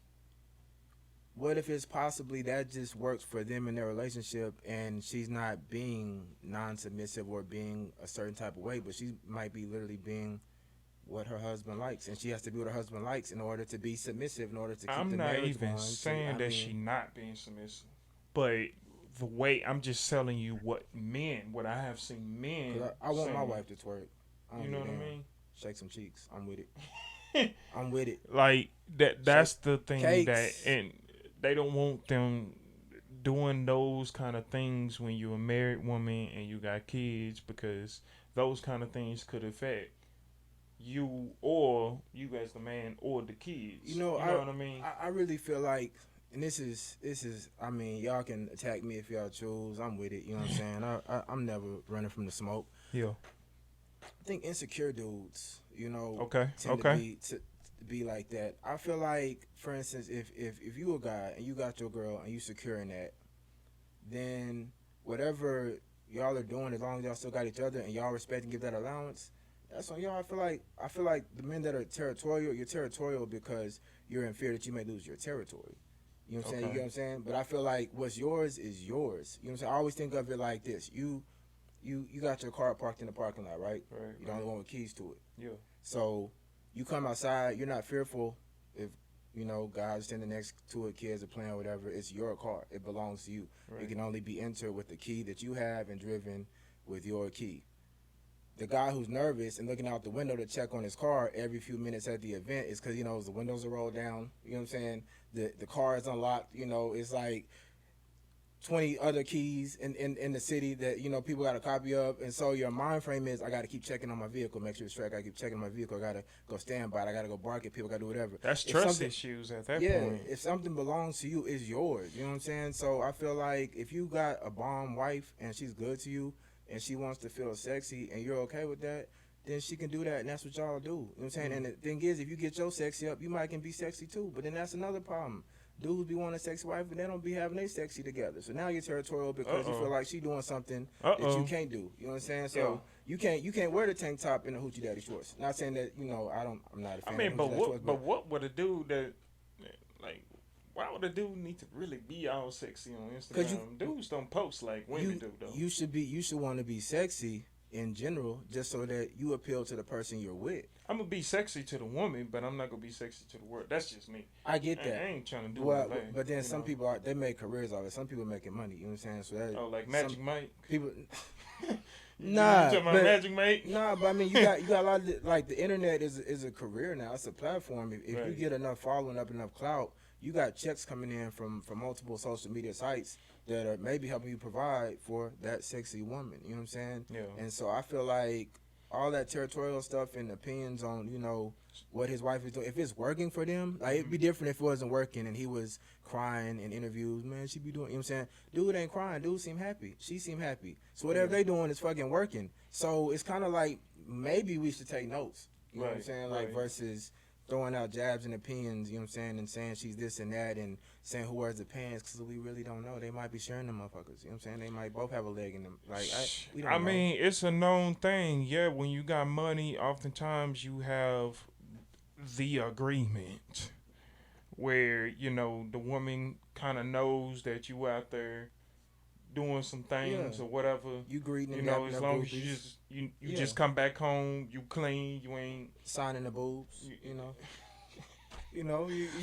What if it's possibly that just works for them in their relationship and she's not being non-submissive or being a certain type of way, but she might be literally being what her husband likes, and she has to be what her husband likes in order to be submissive, in order to keep the marriage going. I'm not even saying that she not being submissive, but the way I'm just telling you what I have seen men. I want my wife to twerk. You know what I mean? Shake some cheeks. I'm with it. I'm with it. Like that's the thing cakes. and they don't want them doing those kind of things when you're a married woman and you got kids, because those kind of things could affect you as the man or the kids. You know what I mean? I really feel like, and this is I mean, y'all can attack me if y'all choose. I'm with it. You know what I'm saying? I'm never running from the smoke. Yeah. I think insecure dudes, tend to be like that. I feel like, for instance, if you a guy and you got your girl and you securing that, then whatever y'all are doing, as long as y'all still got each other and y'all respect and give that allowance, that's on y'all. I feel like the men that are territorial, you're territorial because you're in fear that you may lose your territory. You know what I'm saying? You get what I'm saying? But I feel like what's yours is yours. You know what I'm saying? I always think of it like this. You got your car parked in the parking lot, right? Right. You're the only one with keys to it. Yeah. So you come outside, you're not fearful if, guys standing next to it, kids are playing or whatever. It's your car. It belongs to you. Right. It can only be entered with the key that you have and driven with your key. The guy who's nervous and looking out the window to check on his car every few minutes at the event is because he knows the windows are rolled down. You know what I'm saying? The car is unlocked. It's like 20 other keys in the city that, people got a copy of. And so your mind frame is, I got to keep checking on my vehicle, make sure it's tracked. I got to keep checking my vehicle. I got to go stand by it. I got to go bark at people. I got to do whatever. That's trust issues at that point. Yeah, if something belongs to you, it's yours. You know what I'm saying? So I feel like if you got a bomb wife and she's good to you and she wants to feel sexy and you're okay with that, then she can do that, and that's what y'all do. You know what I'm saying? And the thing is, if you get your sexy up, you might can be sexy too. But then that's another problem. Dudes be wanting a sexy wife, and they don't be having their sexy together. So now you're territorial because you feel like she doing something that you can't do. You know what I'm saying? So you can't wear the tank top and the hoochie daddy shorts. Not saying that I'm not a fan. I mean, of but shorts, what would a dude that why would a dude need to really be all sexy on Instagram? Dudes don't post like women do though. You should want to be sexy in general, just so that you appeal to the person you're with. I'm gonna be sexy to the woman, but I'm not gonna be sexy to the world. That's just me. I get that. I ain't trying to do that. But then some people they make careers out of it. Some people making money. You know what I'm saying? So that, like Magic Mike. People. Nah, You talking about but Magic Mate? nah, but I mean, you got a lot of like the internet is a career now. It's a platform. If you Right. get enough following up, enough clout, you got checks coming in from multiple social media sites that are maybe helping you provide for that sexy woman. You know what I'm saying? Yeah. And so I feel like all that territorial stuff and opinions on what his wife is doing. If it's working for them, like it'd be different if it wasn't working and he was crying in interviews. Man, she be doing. You know what I'm saying? Dude ain't crying. Dude seem happy. She seem happy. So whatever they doing is fucking working. So it's kind of like maybe we should take notes. You know what I'm Right, saying? Like right. versus throwing out jabs and opinions. You know what I'm saying? And saying she's this and that and saying who wears the pants because we really don't know. They might be sharing them motherfuckers. You know what I'm saying? They might both have a leg in them. Like we don't I know. mean, it's a known thing. Yeah, when you got money, oftentimes you have the agreement where the woman kind of knows that you out there doing some things or whatever. You greeting and dapping As up long as groupies. you just come back home, you clean, you ain't signing the boobs. You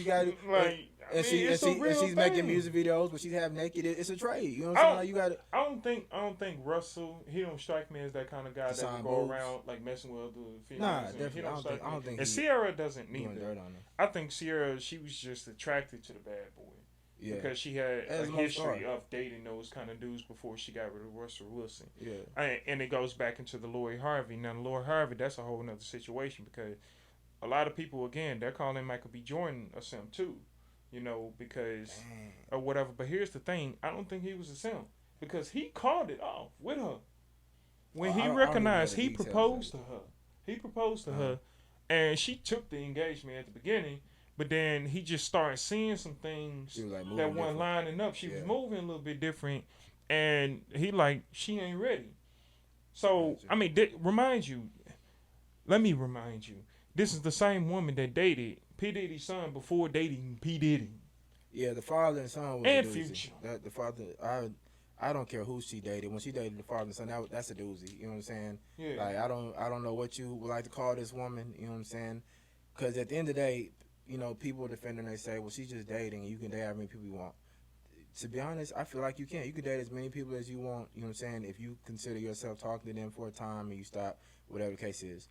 got it. like. She's making music videos, but she's half naked. It's a trade. You know what I'm saying? Like you got it. I don't think Russell. He don't strike me as that kind of guy that would go around like messing with other females. Nah, And definitely. I don't think. And Sierra doesn't doing neither. dirt on her. I think Sierra, she was just attracted to the bad boy. Yeah. Because she had As a most history are. of dating those kind of dudes before she got rid of Russell Wilson. Yeah. And it goes back into the Lori Harvey. Now, Lori Harvey, that's a whole nother situation because a lot of people, again, they're calling Michael B. Jordan a simp too. Because or whatever. But here's the thing: I don't think he was a simp because he called it off with her when he recognized he proposed to her. He proposed to her, and she took the engagement at the beginning. But then he just started seeing some things that weren't lining up. She was moving a little bit different, and she ain't ready. So I mean, let me remind you, this is the same woman that dated P. Diddy's son before dating P. Diddy. Yeah, the father and son was and a doozy. Future. The father, I don't care who she dated. When she dated the father and son, that's a doozy. You know what I'm saying? Yeah. Like I don't know what you would like to call this woman. You know what I'm saying? Because at the end of the day, people defending, they say, well, she's just dating, and you can date how many people you want. To be honest, I feel like you can. You can date as many people as you want. You know what I'm saying? If you consider yourself talking to them for a time and you stop, whatever the case is.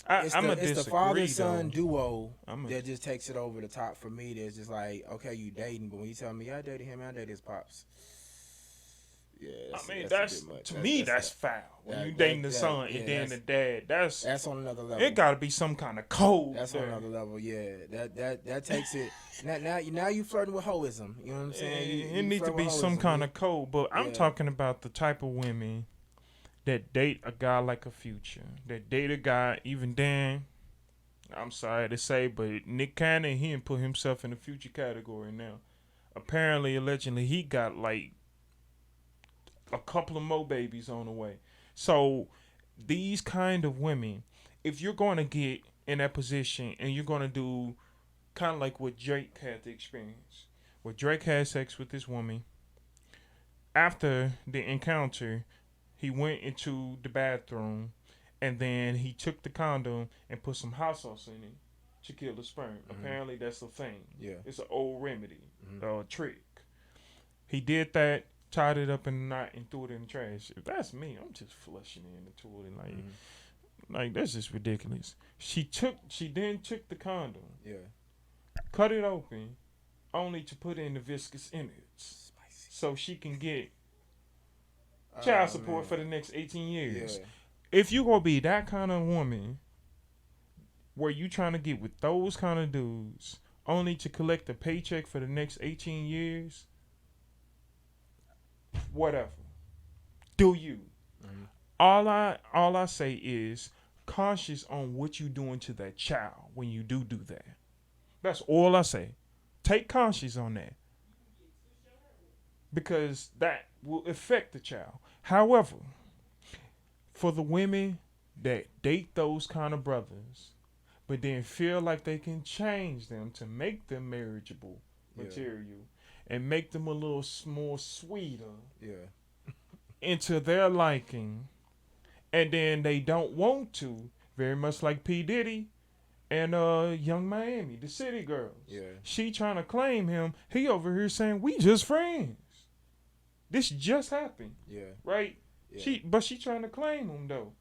It's the father-son duo that just takes it over the top for me. That's just like, okay, you dating, but when you tell me I dated him, I dated his pops. Yeah, that's foul. When you dating the son and then the dad, that's on another level. It got to be some kind of code. That's on another level. Yeah, that takes it. Now you flirting with hoism. You know what I'm saying? It needs to be some kind of code. But I'm talking about the type of women that date a guy like a Future, that date a guy even then. I'm sorry to say, but Nick Cannon, he didn't put himself in the Future category now. Apparently, allegedly, he got like a couple of more babies on the way. So these kind of women, if you're going to get in that position and you're going to do kind of like what Drake had the experience, where Drake had sex with this woman, after the encounter, he went into the bathroom and then he took the condom and put some hot sauce in it to kill the sperm. Apparently that's a thing. Yeah. It's an old remedy, a trick. He did that, tied it up in a knot and threw it in the trash. If that's me, I'm just flushing it in the toilet. Like that's just ridiculous. She then took the condom, cut it open, only to put in the viscous innards, so she can get child support for the next 18 years. Yeah. If you gonna be that kind of woman, where you trying to get with those kind of dudes, only to collect a paycheck for the next 18 years. Whatever. Do you? All I say is cautious on what you doing to that child when you do that. That's all I say. Take conscious on that. Because that will affect the child. However, for the women that date those kind of brothers, but then feel like they can change them to make them marriageable material and make them a little more sweeter into their liking, and then they don't want to, very much like P. Diddy and Young Miami, the City Girls. Yeah. She trying to claim him. He over here saying, we just friends. This just happened. Yeah. Right? Yeah. But she trying to claim him though.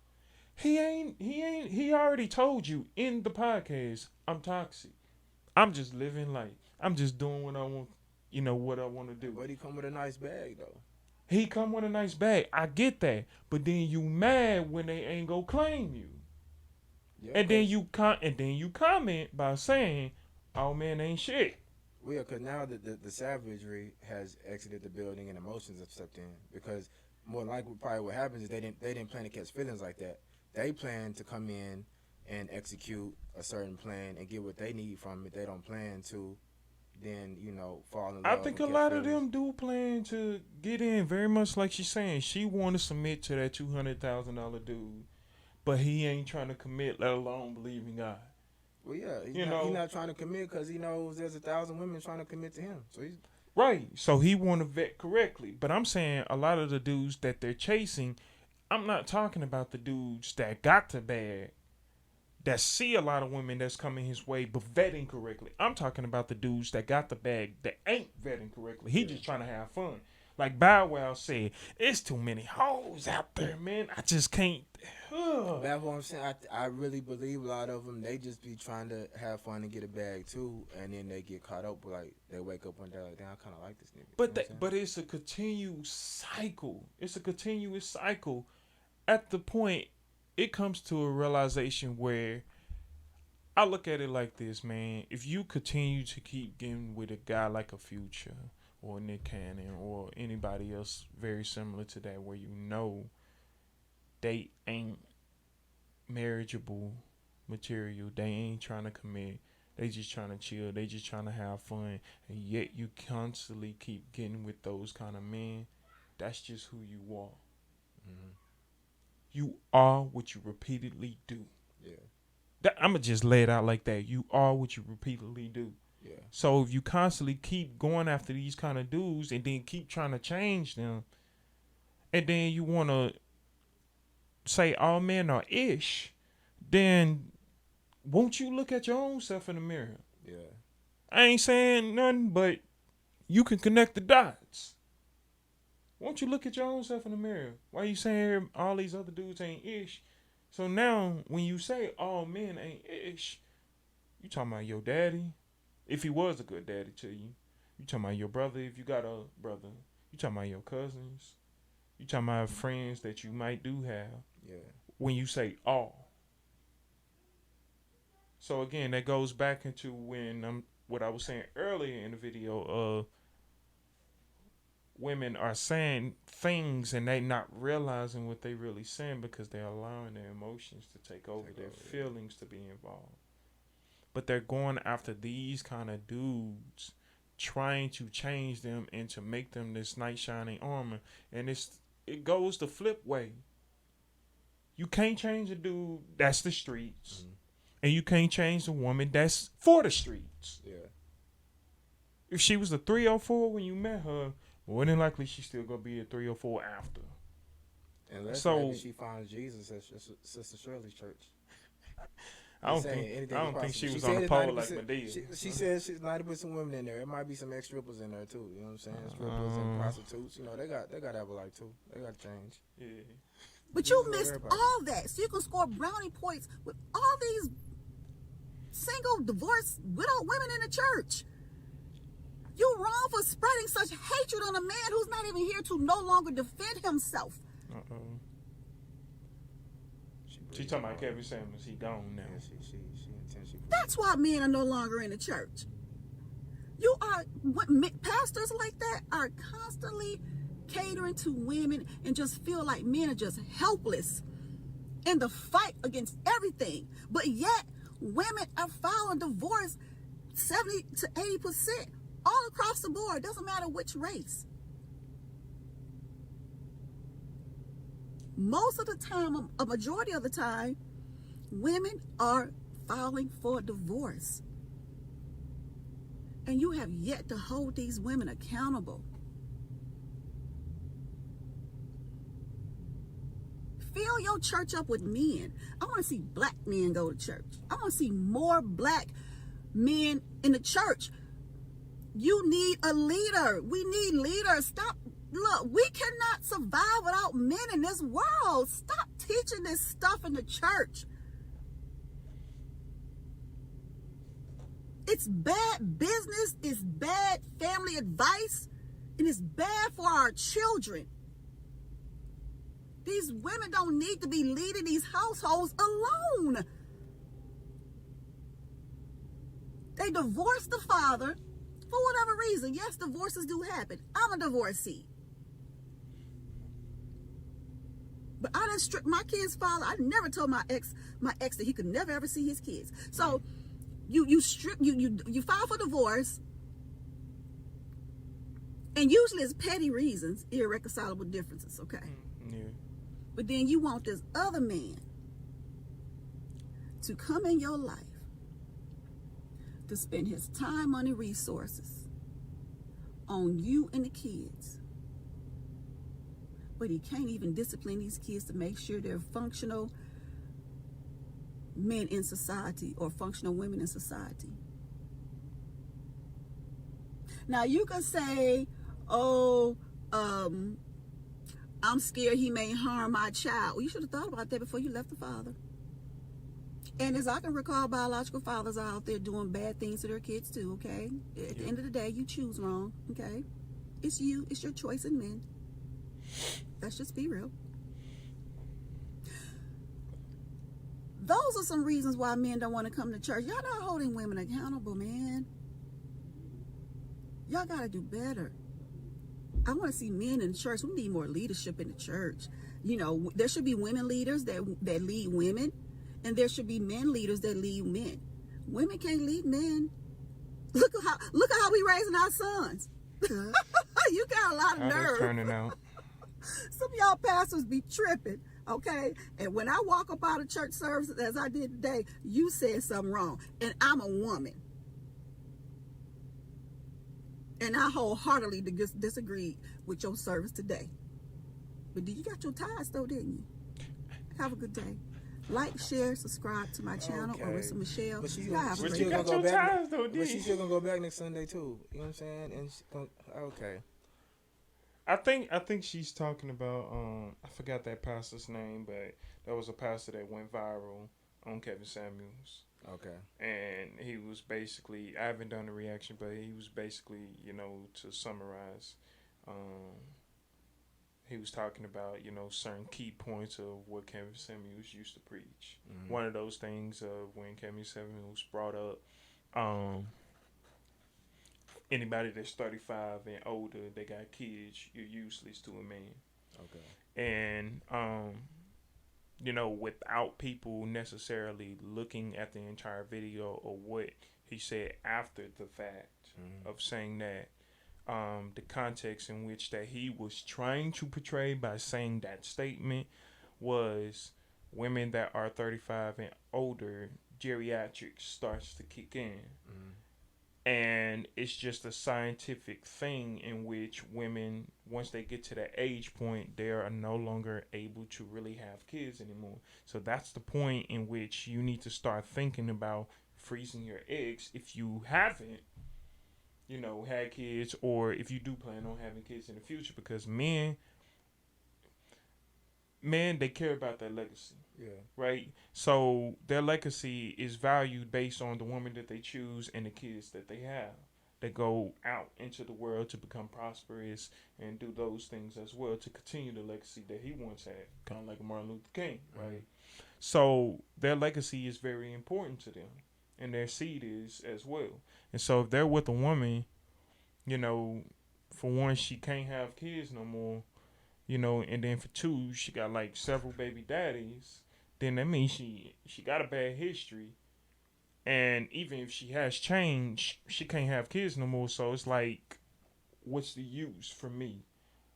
He already told you in the podcast, I'm toxic. I'm just living life. I'm just doing what I want, what I want to do. But he come with a nice bag though. He come with a nice bag. I get that. But then you mad when they ain't go claim you. Yeah, And then you comment by saying, "Oh man, ain't shit." well, yeah, because now the savagery has exited the building and emotions have stepped in. Because more likely, probably what happens is they didn't plan to catch feelings like that. They plan to come in and execute a certain plan and get what they need from it. They don't plan to then fall in love. I think a and catch lot of feelings. them do plan to get in, very much like she's saying. She want to submit to that $200,000 dude, but he ain't trying to commit, let alone believe in God. Well, yeah, he's You not, know- he's not trying to commit because he knows there's 1,000 women trying to commit to him. So he's Right. So he want to vet correctly. But I'm saying a lot of the dudes that they're chasing, I'm not talking about the dudes that got the bag, that see a lot of women that's coming his way, but vetting correctly. I'm talking about the dudes that got the bag that ain't vetting correctly. He just trying to have fun. Like Bow Wow said, it's too many hoes out there, man. I just can't. That's what I'm saying. I really believe a lot of them, they just be trying to have fun and get a bag too, and then they get caught up with, like, they wake up one day like, damn, I kind of like this nigga. But You know what I'm saying? but it's a continuous cycle. It's a continuous cycle. At the point, it comes to a realization where I look at it like this, man. If you continue to keep getting with a guy like a Future or Nick Cannon or anybody else very similar to that, where they ain't marriageable material, they ain't trying to commit, they just trying to chill, they just trying to have fun, and yet you constantly keep getting with those kind of men, that's just who you are. Mhm. You are what you repeatedly do. Yeah, I'm going to just lay it out like that. You are what you repeatedly do. yeah. So if you constantly keep going after these kind of dudes and then keep trying to change them, and then you want to say all men are ish, then won't you look at your own self in the mirror? Yeah. I ain't saying nothing, but you can connect the dots. Won't you look at your own self in the mirror? Why you saying all these other dudes ain't ish? So now when you say all men ain't ish, you talking about your daddy, if he was a good daddy to you. You talking about your brother, if you got a brother. You talking about your cousins. You talking about friends that you might do have. Yeah. When you say all. So again, that goes back into what I was saying earlier in the video. Women are saying things and they not realizing what they really saying because they're allowing their emotions to take over, their feelings to be involved. But they're going after these kind of dudes, trying to change them and to make them this knight shining armor. And it goes the flip way. You can't change a dude that's the streets, and you can't change a woman that's for the streets. Yeah. If she was a 304 when you met her, more than likely she's still gonna be a 304 after. Unless So- maybe she finds Jesus at Sister Shirley's church. I don't Saying think anything I is don't think possible. she was said on the it's pole like 90%. Medea. She said she's 90% women in there. It might be some ex-strippers in there too. You know what I'm saying? Strippers and prostitutes. You know, they got to have a life too. They got to change. Yeah. But you Lord, missed everybody. all that. So you can score brownie points with all these single, divorced, widow women in the church. You wrong for spreading such hatred on a man who's not even here to no longer defend himself. Uh-oh. She talking about Kevin Samuels. He gone now. Yeah, she intentionally. That's why men are no longer in the church. Pastors like that are constantly catering to women and just feel like men are just helpless in the fight against everything. But yet, women are filing divorce 70 to 80% all across the board. Doesn't matter which race. Most of the time, a majority of the time, women are filing for divorce. And you have yet to hold these women accountable. Fill your church up with men. I want to see black men go to church. I want to see more black men in the church. You need a leader. We need leaders. Stop Look, we cannot survive without men in this world. Stop teaching this stuff in the church. It's bad business, it's bad family advice, and it's bad for our children. These women don't need to be leading these households alone. They divorced the father for whatever reason. Yes, divorces do happen. I'm a divorcee. But I didn't strip my kid's father. I never told my ex that he could never ever see his kids. So you file for divorce, and usually it's petty reasons, irreconcilable differences, okay? Yeah. But then you want this other man to come in your life to spend his time, money, resources on you and the kids. But he can't even discipline these kids to make sure they're functional men in society or functional women in society. Now you can say, oh, I'm scared he may harm my child. Well, you should have thought about that before you left the father. And as I can recall, biological fathers are out there doing bad things to their kids too, okay? At the end of the day, you choose wrong, okay? It's you. It's your choice in men. Let's just be real. Those are some reasons why men don't want to come to church. Y'all not holding women accountable, man. Y'all got to do better. I want to see men in church. We need more leadership in the church. You know, there should be women leaders that lead women, and there should be men leaders that lead men. Women can't lead men. Look at how we raising our sons. You got a lot of How nerve. that's turning out. Some of y'all pastors be tripping, okay? And when I walk up out of church services, as I did today, you said something wrong. And I'm a woman. And I wholeheartedly disagree with your service today. But you got your ties though, didn't you? Have a good day. Like, share, subscribe to my channel, Okay. Arissa Michelle. But she's Y'all have a still great You day. gonna got go your back. ties though, But she's D. still gonna go back next Sunday too. You know what I'm saying? And she's gonna, okay. I think she's talking about I forgot that pastor's name, but there was a pastor that went viral on Kevin Samuels. Okay. And he was basically, I haven't done a reaction, but he was basically, to summarize, he was talking about, certain key points of what Kevin Samuels used to preach. Mm-hmm. One of those things of when Kevin Samuels brought up anybody that's 35 and older, they got kids, you're useless to a man. Okay. And without people necessarily looking at the entire video or what he said after the fact of saying that, the context in which that he was trying to portray by saying that statement was women that are 35 and older, geriatrics starts to kick in. And it's just a scientific thing in which women, once they get to that age point, they are no longer able to really have kids anymore. So that's the point in which you need to start thinking about freezing your eggs if you haven't, had kids, or if you do plan on having kids in the future, because men, they care about their legacy. Yeah. Right? So their legacy is valued based on the woman that they choose and the kids that they have. They go out into the world to become prosperous and do those things as well to continue the legacy that he once had, kind of like Martin Luther King, right? So their legacy is very important to them, and their seed is as well. And so if they're with a woman, for one, she can't have kids no more, and then for two, she got like several baby daddies, then that means she got a bad history. And even if she has changed, she can't have kids no more. So it's like, what's the use for me?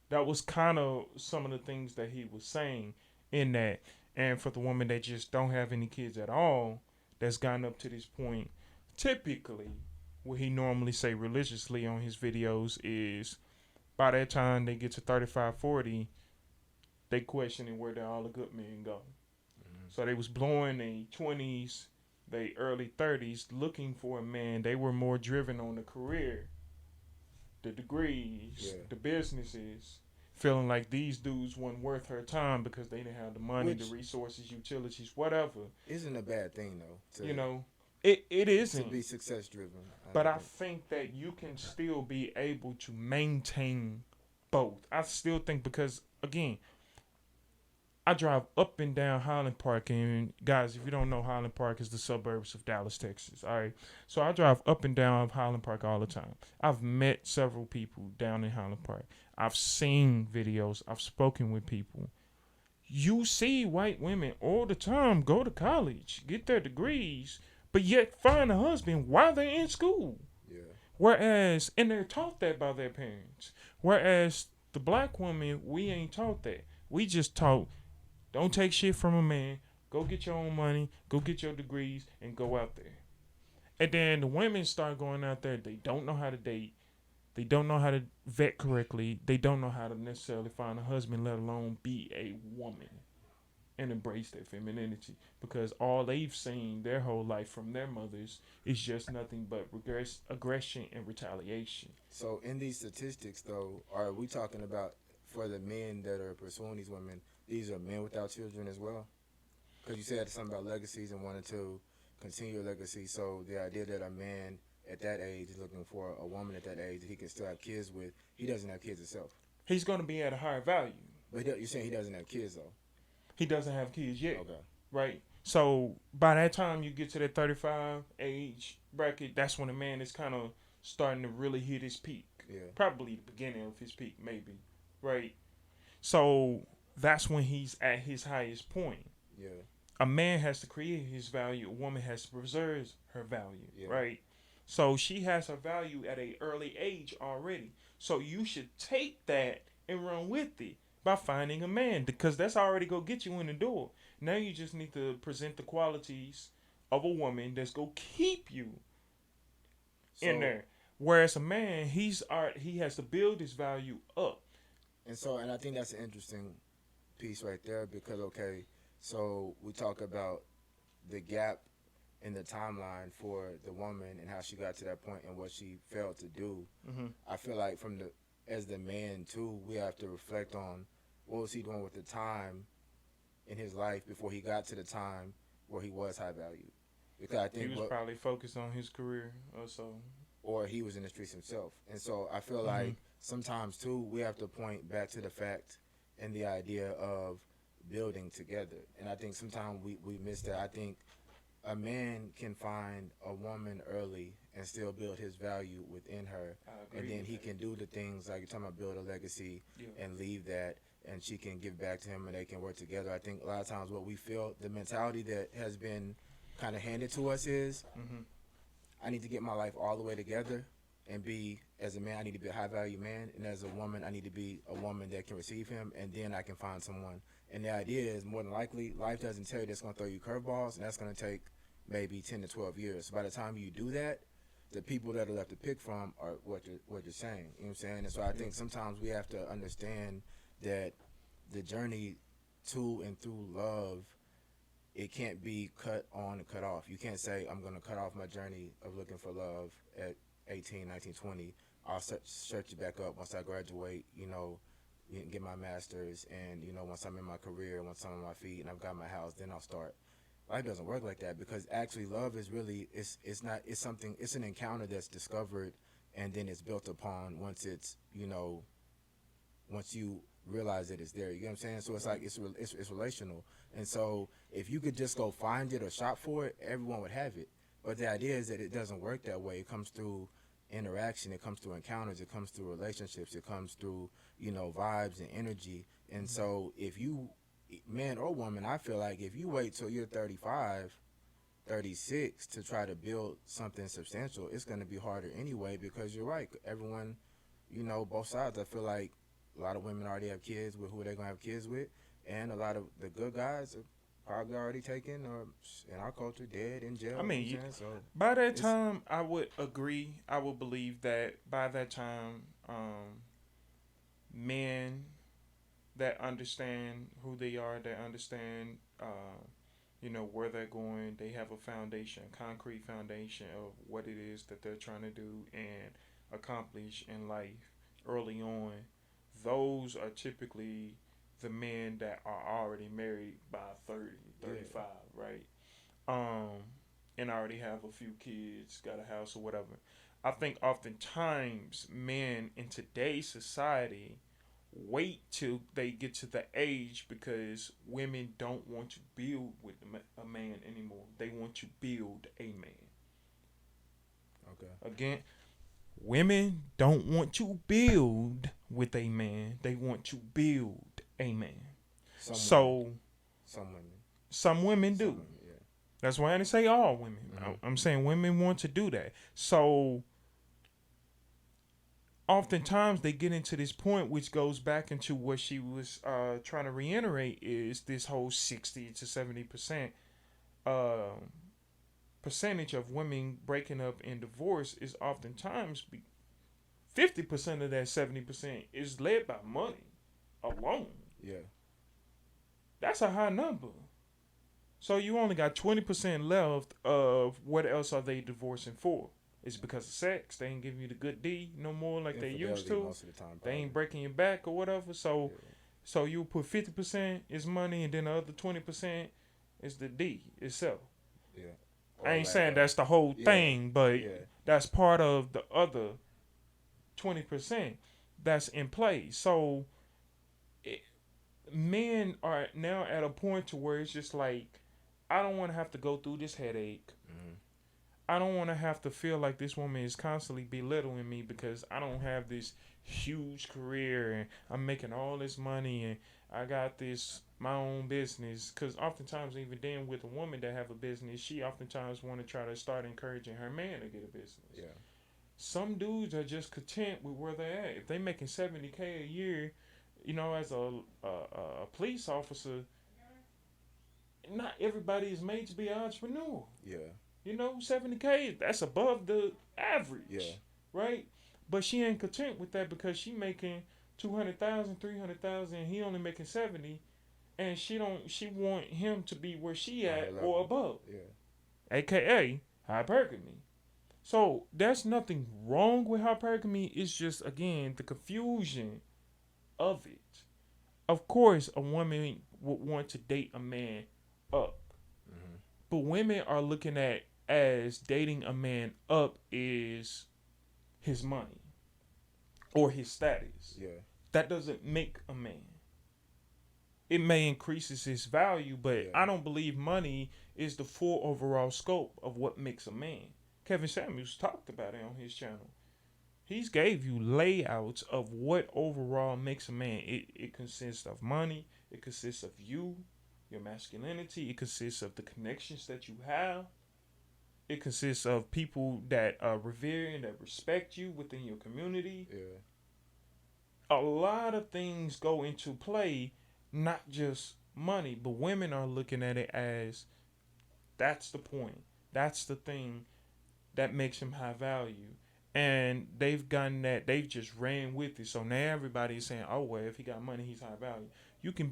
That was kind of some of the things that he was saying in that. And for the woman that just don't have any kids at all, that's gotten up to this point, typically, what he normally say religiously on his videos is, by that time they get to 35, 40, they questioning where did all the good men go. So they was blowing their 20s, their early 30s, looking for a man. They were more driven on the career, the degrees, the businesses, feeling like these dudes weren't worth her time because they didn't have the money, Which- the resources, utilities, whatever. Isn't a bad thing though. To, You know, it to isn't. be success driven. But I think that you can still be able to maintain both. I still think because again, I drive up and down Highland Park, and guys, if you don't know, Highland Park is the suburbs of Dallas, Texas. All right, so I drive up and down Highland Park all the time. I've met several people down in Highland Park. I've seen videos. I've spoken with people. You see white women all the time go to college, get their degrees, but yet find a husband while they're in school. Yeah. Whereas, and they're taught that by their parents. Whereas the black woman, we ain't taught that. We just taught, don't take shit from a man. Go get your own money. Go get your degrees and go out there. And then the women start going out there. They don't know how to date. They don't know how to vet correctly. They don't know how to necessarily find a husband, let alone be a woman and embrace their femininity. Because all they've seen their whole life from their mothers is just nothing but aggression and retaliation. So in these statistics, though, are we talking about for the men that are pursuing these women? These are men without children as well. Because you said something about legacies and wanting to continue your legacy. So the idea that a man at that age is looking for a woman at that age that he can still have kids with, he doesn't have kids himself. He's going to be at a higher value. But you're saying he doesn't have kids, though? He doesn't have kids yet. Okay. Right? So by that time you get to that 35 age bracket, that's when a man is kind of starting to really hit his peak. Yeah. Probably the beginning of his peak, maybe. Right? So that's when he's at his highest point. Yeah. A man has to create his value. A woman has to preserve her value. Yeah. Right? So she has her value at an early age already. So you should take that and run with it by finding a man, because that's already going to get you in the door. Now you just need to present the qualities of a woman that's going to keep you in there. Whereas a man, he has to build his value up. And I think that's an interesting piece right there because, okay, so we talk about the gap in the timeline for the woman and how she got to that point and what she failed to do. Mm-hmm. I feel like as the man too, we have to reflect on what was he doing with the time in his life before he got to the time where he was high value. Because I think he was probably focused on his career or so. Or he was in the streets himself. And so I feel like sometimes too we have to point back to the fact and the idea of building together. And I think sometimes we miss that. I think a man can find a woman early and still build his value within her, and then he can do the things like you're talking about, build a legacy and leave that, and she can give back to him and they can work together. I think a lot of times what we feel, the mentality that has been kind of handed to us is, I need to get my life all the way together and be, as a man, I need to be a high value man, and as a woman, I need to be a woman that can receive him, and then I can find someone. And the idea is, more than likely, life doesn't tell you that's going to throw you curveballs, and that's going to take maybe 10 to 12 years. So by the time you do that, the people that are left to pick from are what you're saying. You know what I'm saying? And so I think sometimes we have to understand that the journey to and through love, it can't be cut on and cut off. You can't say, I'm going to cut off my journey of looking for love at 18, 19, 20. I'll search it back up once I graduate, get my master's, and, once I'm in my career, once I'm on my feet and I've got my house, then I'll start. Life doesn't work like that, because actually love is really, it's an encounter that's discovered and then it's built upon once it's, once you realize that it's there. You get what I'm saying? So it's like, it's relational. And so if you could just go find it or shop for it, everyone would have it. But the idea is that it doesn't work that way. It comes through interaction, it comes through encounters, it comes through relationships, it comes through, vibes and energy. And so if you, man or woman, I feel like if you wait till you're 35, 36 to try to build something substantial, it's going to be harder anyway, because you're right. Everyone, both sides, I feel like a lot of women already have kids with who they're going to have kids with, and a lot of the good guys are probably already taken or in our culture dead in jail. I mean, so by that time, I would agree. I would believe that by that time, men that understand who they are, that understand, where they're going, they have a foundation, a concrete foundation of what it is that they're trying to do and accomplish in life early on, those are typically the men that are already married by 30, 35, right? And already have a few kids, got a house or whatever. I think oftentimes men in today's society wait till they get to the age because women don't want to build with a man anymore. They want to build a man. Okay. Again, women don't want to build with a man. They want to build a man. Some So women. Some women. some women do. Some women, yeah. That's why I didn't say all women. Mhm. I'm saying women want to do that. So oftentimes they get into this point, which goes back into what she was trying to reiterate, is this whole 60 to 70% percentage of women breaking up in divorce is oftentimes 50% of that 70% is led by money alone. Yeah. That's a high number. So you only got 20% left of what else are they divorcing for? It's because of sex. They ain't giving you the good D no more like they used to. Most of the time, They ain't probably. breaking your back or whatever. So Yeah. so you put 50% is money, and then the other 20% is the D itself. Yeah. I ain't Or saying like, that's the whole yeah, thing, but yeah. that's part of the other 20% that's in play. So it, men are now at a point to where it's just like, I don't want to have to go through this headache. Mhm. I don't want to have to feel like this woman is constantly belittling me because I don't have this huge career and I'm making all this money and I got this my own business. Because oftentimes, even then, with a woman that have a business, she oftentimes want to try to start encouraging her man to get a business. Yeah. Some dudes are just content with where they're at. If they making $70K a year, as a police officer, not everybody is made to be an entrepreneur. Yeah. 70K, that's above the average. Yeah. Right? But she ain't content with that because she making 200,000, 300,000, he only making 70, and she want him to be where she at or above. Yeah. AKA hypergamy. So there's nothing wrong with hypergamy. It's just, again, the confusion of it. Of course, a woman would want to date a man up. Mhm. But women are looking at as dating a man up is his money or his status. Yeah. That doesn't make a man. It may increases his value, but Yeah. I don't believe money is the full overall scope of what makes a man. Kevin Samuels talked about it on his channel. He's gave you layouts of what overall makes a man. It consists of money. It consists of you, your masculinity. It consists of the connections that you have. It consists of people that revere and that respect you within your community. Yeah. A lot of things go into play, not just money, but women are looking at it as that's the point. That's the thing that makes him high value. And they've they've just ran with it. So now everybody's saying, oh, well, if he got money, he's high value. You can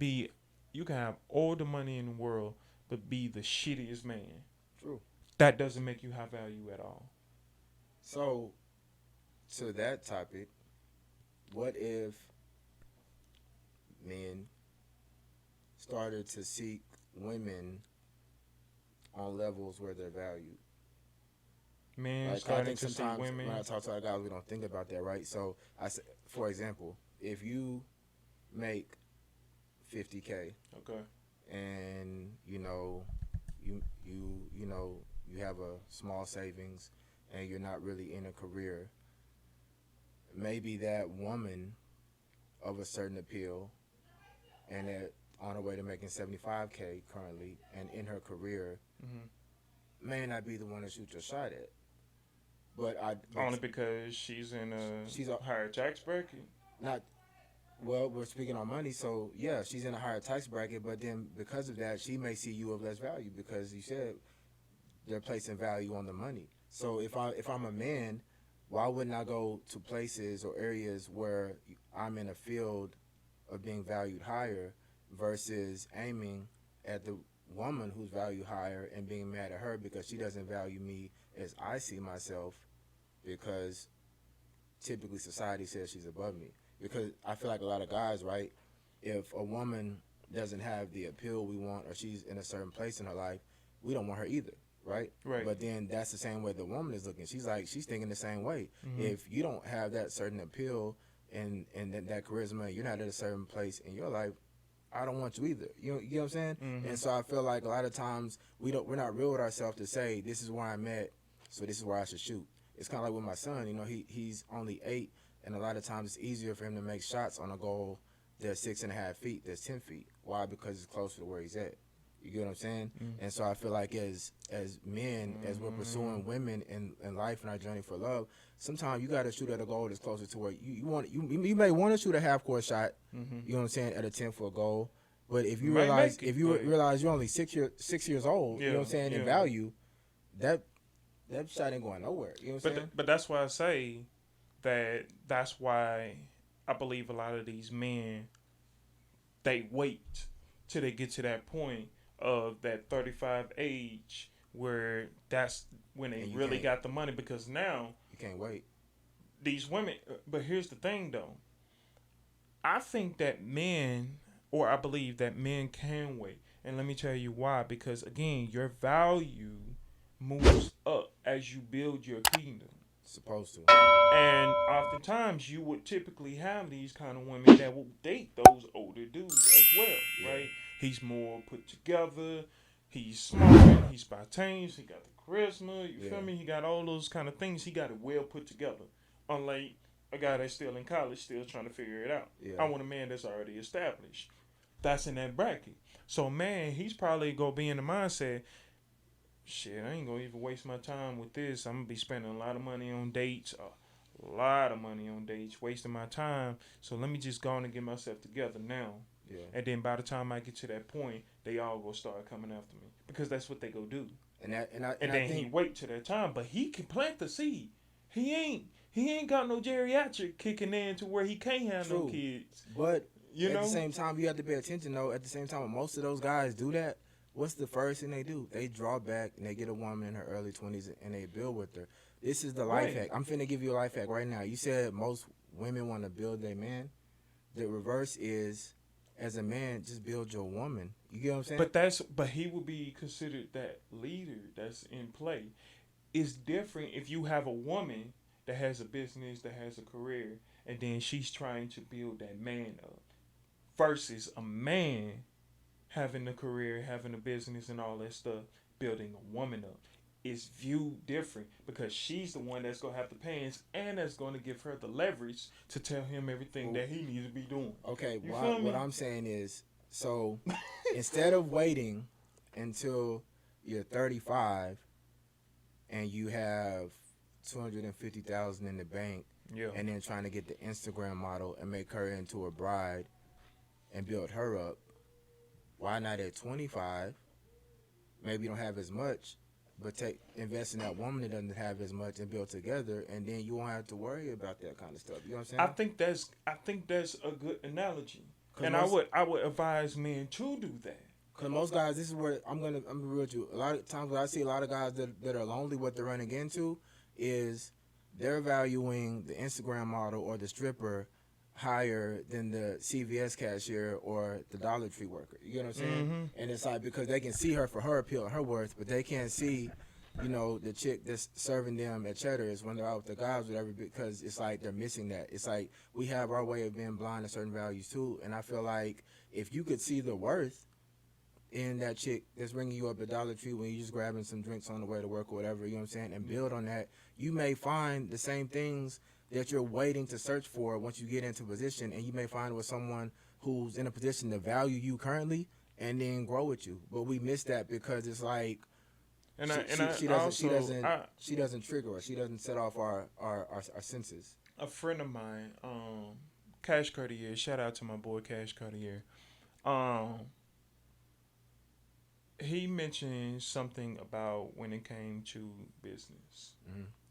have all the money in the world, but be the shittiest man. True. That doesn't make you high value at all. So, to that topic, what if men started to seek women on levels where they're valued? Men Like, I starting think to see sometimes women. when I talk to our guys, we don't think about that, right? So, for example, if you make 50K Okay. and you have a small savings and you're not really in a career, maybe that woman of a certain appeal and that on her way to making 75K currently and in her career may not be the one to shoot your shot at. But only because she's in a higher tax bracket. Well, we're speaking on money, so yeah, she's in a higher tax bracket, but then because of that, she may see you of less value because you said they're placing value on the money. So if I'm a man, why wouldn't I go to places or areas where I'm in a field of being valued higher versus aiming at the woman who's valued higher and being mad at her because she doesn't value me as I see myself because typically society says she's above me. because I feel like a lot of guys, right? If a woman doesn't have the appeal we want, or she's in a certain place in her life, we don't want her either, right? Right. But then that's the same way the woman is looking. She's thinking the same way. If you don't have that certain appeal and that charisma, you're not at a certain place in your life, I don't want you either. You know what I'm saying? And so I feel like a lot of times we're not real with ourselves to say this is where I'm at, so this is where I should shoot. It's kind of like with my son. You know, he's only 8, and a lot of times it's easier for him to make shots on a goal that's 6.5 feet, that's 10 feet. Why? Because it's closer to where he's at. You get what I'm saying? And so I feel like as men, as we're pursuing women in life and our journey for love, sometimes you got to shoot at a goal that's closer to where you want. You may want to shoot a half court shot. You know what I'm saying, at a 10-foot goal. But if you realize you're only 6 years old, you know what I'm saying, in value, that shot ain't going nowhere. You know what I'm saying? But that's why I say that's why I believe a lot of these men, they wait till they get to that point of that 35 age where that's when they really got the money, because now you can't wait. These women, but here's the thing though. I think that men, or I believe that men can wait. And let me tell you why. Because again, your value moves up as you build your kingdom. Supposed to. And oftentimes you would typically have these kind of women that will date those older dudes as well, right? He's more put together, he's smart, he's spontaneous, he got the charisma, you feel me? He got all those kind of things. He got it well put together. Unlike a guy that's still in college, still trying to figure it out. I want a man that's already established. That's in that bracket. So man, he's probably gonna be in the mindset, shit, I ain't gonna even waste my time with this. I'm gonna be spending a lot of money on dates, wasting my time. So let me just go on and get myself together now. And then by the time I get to that point, they all gonna start coming after me, because that's what they go do. And then he wait till that time, but he can plant the seed. He ain't got no geriatric kicking in to where he can't have no kids. But at the same time, you have to pay attention though. At the same time, when most of those guys do that, what's the first thing they do? They draw back and they get a woman in her early 20s and they build with her. This is the life hack. I'm finna give you a life hack right now. You said most women want to build their man. The reverse is, as a man, just build your woman. You get what I'm saying? But he would be considered that leader that's in play. It's different if you have a woman that has a business, that has a career, and then she's trying to build that man up, versus a man having a career, having a business and all that stuff, building a woman up. Is viewed different, because she's the one that's going to have the pants and that's going to give her the leverage to tell him everything that he needs to be doing. Okay, what I'm saying is, so instead of waiting until you're 35 and you have $250,000 in the bank, and then trying to get the Instagram model and make her into a bride and build her up, why not at 25? Maybe you don't have as much, but invest in that woman that doesn't have as much and build together, and then you won't have to worry about that kind of stuff. You know what I'm saying? I think that's a good analogy, and I would advise men to do that. Because most guys, this is where I'm gonna be real with you. A lot of times when I see a lot of guys that are lonely, what they're running into is they're valuing the Instagram model or the stripper higher than the CVS cashier or the Dollar Tree worker. You know what I'm saying? And it's like, because they can see her for her appeal and her worth, but they can't see, the chick that's serving them at Cheddar's when they're out with the guys, whatever, because it's like they're missing that. It's like we have our way of being blind to certain values too. And I feel like if you could see the worth in that chick that's bringing you up at Dollar Tree when you're just grabbing some drinks on the way to work or whatever, you know what I'm saying, and build on that, you may find the same things that you're waiting to search for once you get into position, and you may find it with someone who's in a position to value you currently and then grow with you. But we miss that because it's like she doesn't trigger us. She doesn't set off our senses. A friend of mine, Cash Cartier, shout out to my boy Cash Cartier. He mentioned something about when it came to business,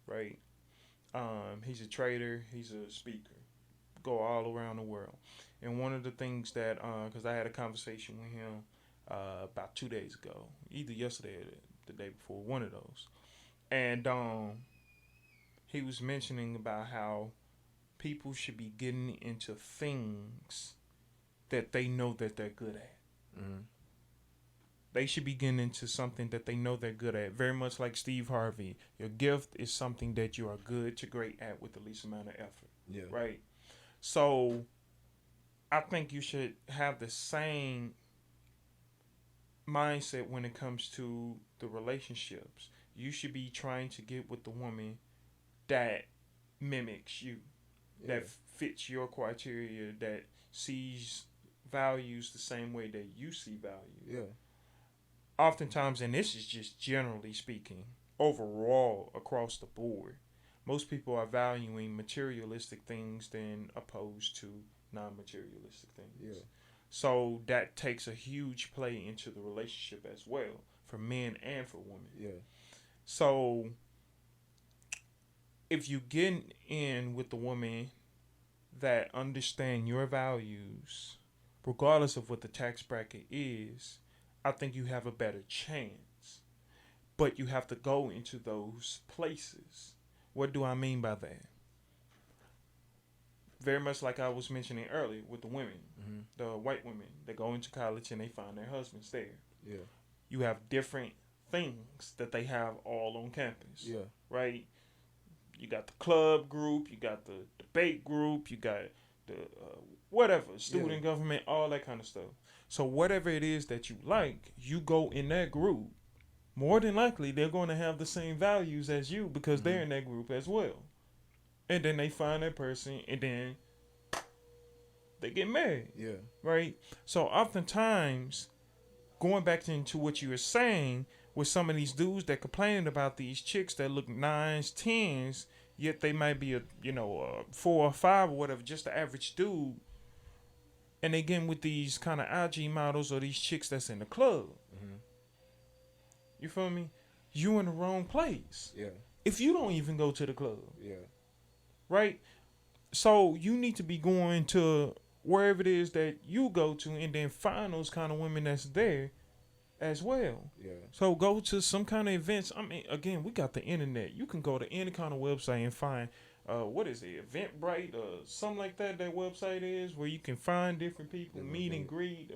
right? He's a trader, he's a speaker, go all around the world. And one of the things that, because I had a conversation with him about 2 days ago, either yesterday or the day before, one of those. And he was mentioning about how people should be getting into things that they know that they're good at. Mm-hmm. They should be getting into something that they know they're good at. Very much like Steve Harvey. Your gift is something that you are good to great at with the least amount of effort. Yeah. Right? So I think you should have the same mindset when it comes to the relationships. You should be trying to get with the woman that mimics you, that fits your criteria, that sees values the same way that you see value. Yeah. Oftentimes, and this is just generally speaking, overall across the board, most people are valuing materialistic things than opposed to non-materialistic things. Yeah. So that takes a huge play into the relationship as well, for men and for women. Yeah. So if you get in with the woman that understand your values, regardless of what the tax bracket is, I think you have a better chance. But you have to go into those places. What do I mean by that? Very much like I was mentioning earlier with the women, the white women that go into college and they find their husbands there. Yeah. You have different things that they have all on campus. Yeah. Right? You got the club group, you got the debate group, you got the whatever, student government, all that kind of stuff. So whatever it is that you like, you go in that group. More than likely, they're going to have the same values as you because they're in that group as well. And then they find that person, and then they get married. Yeah. Right? So oftentimes, going back into what you were saying, with some of these dudes that complaining about these chicks that look 9s, 10s, yet they might be a 4 or 5 or whatever, just the average dude. And they get with these kind of IG models or these chicks that's in the club. Mm-hmm. You feel me? You in the wrong place. Yeah. If you don't even go to the club. Yeah. Right? So you need to be going to wherever it is that you go to and then find those kind of women that's there as well. Yeah. So go to some kind of events. I mean, again, we got the internet. You can go to any kind of website and find, what is it, Eventbrite or something like that. That website is where you can find different people, meet and greet.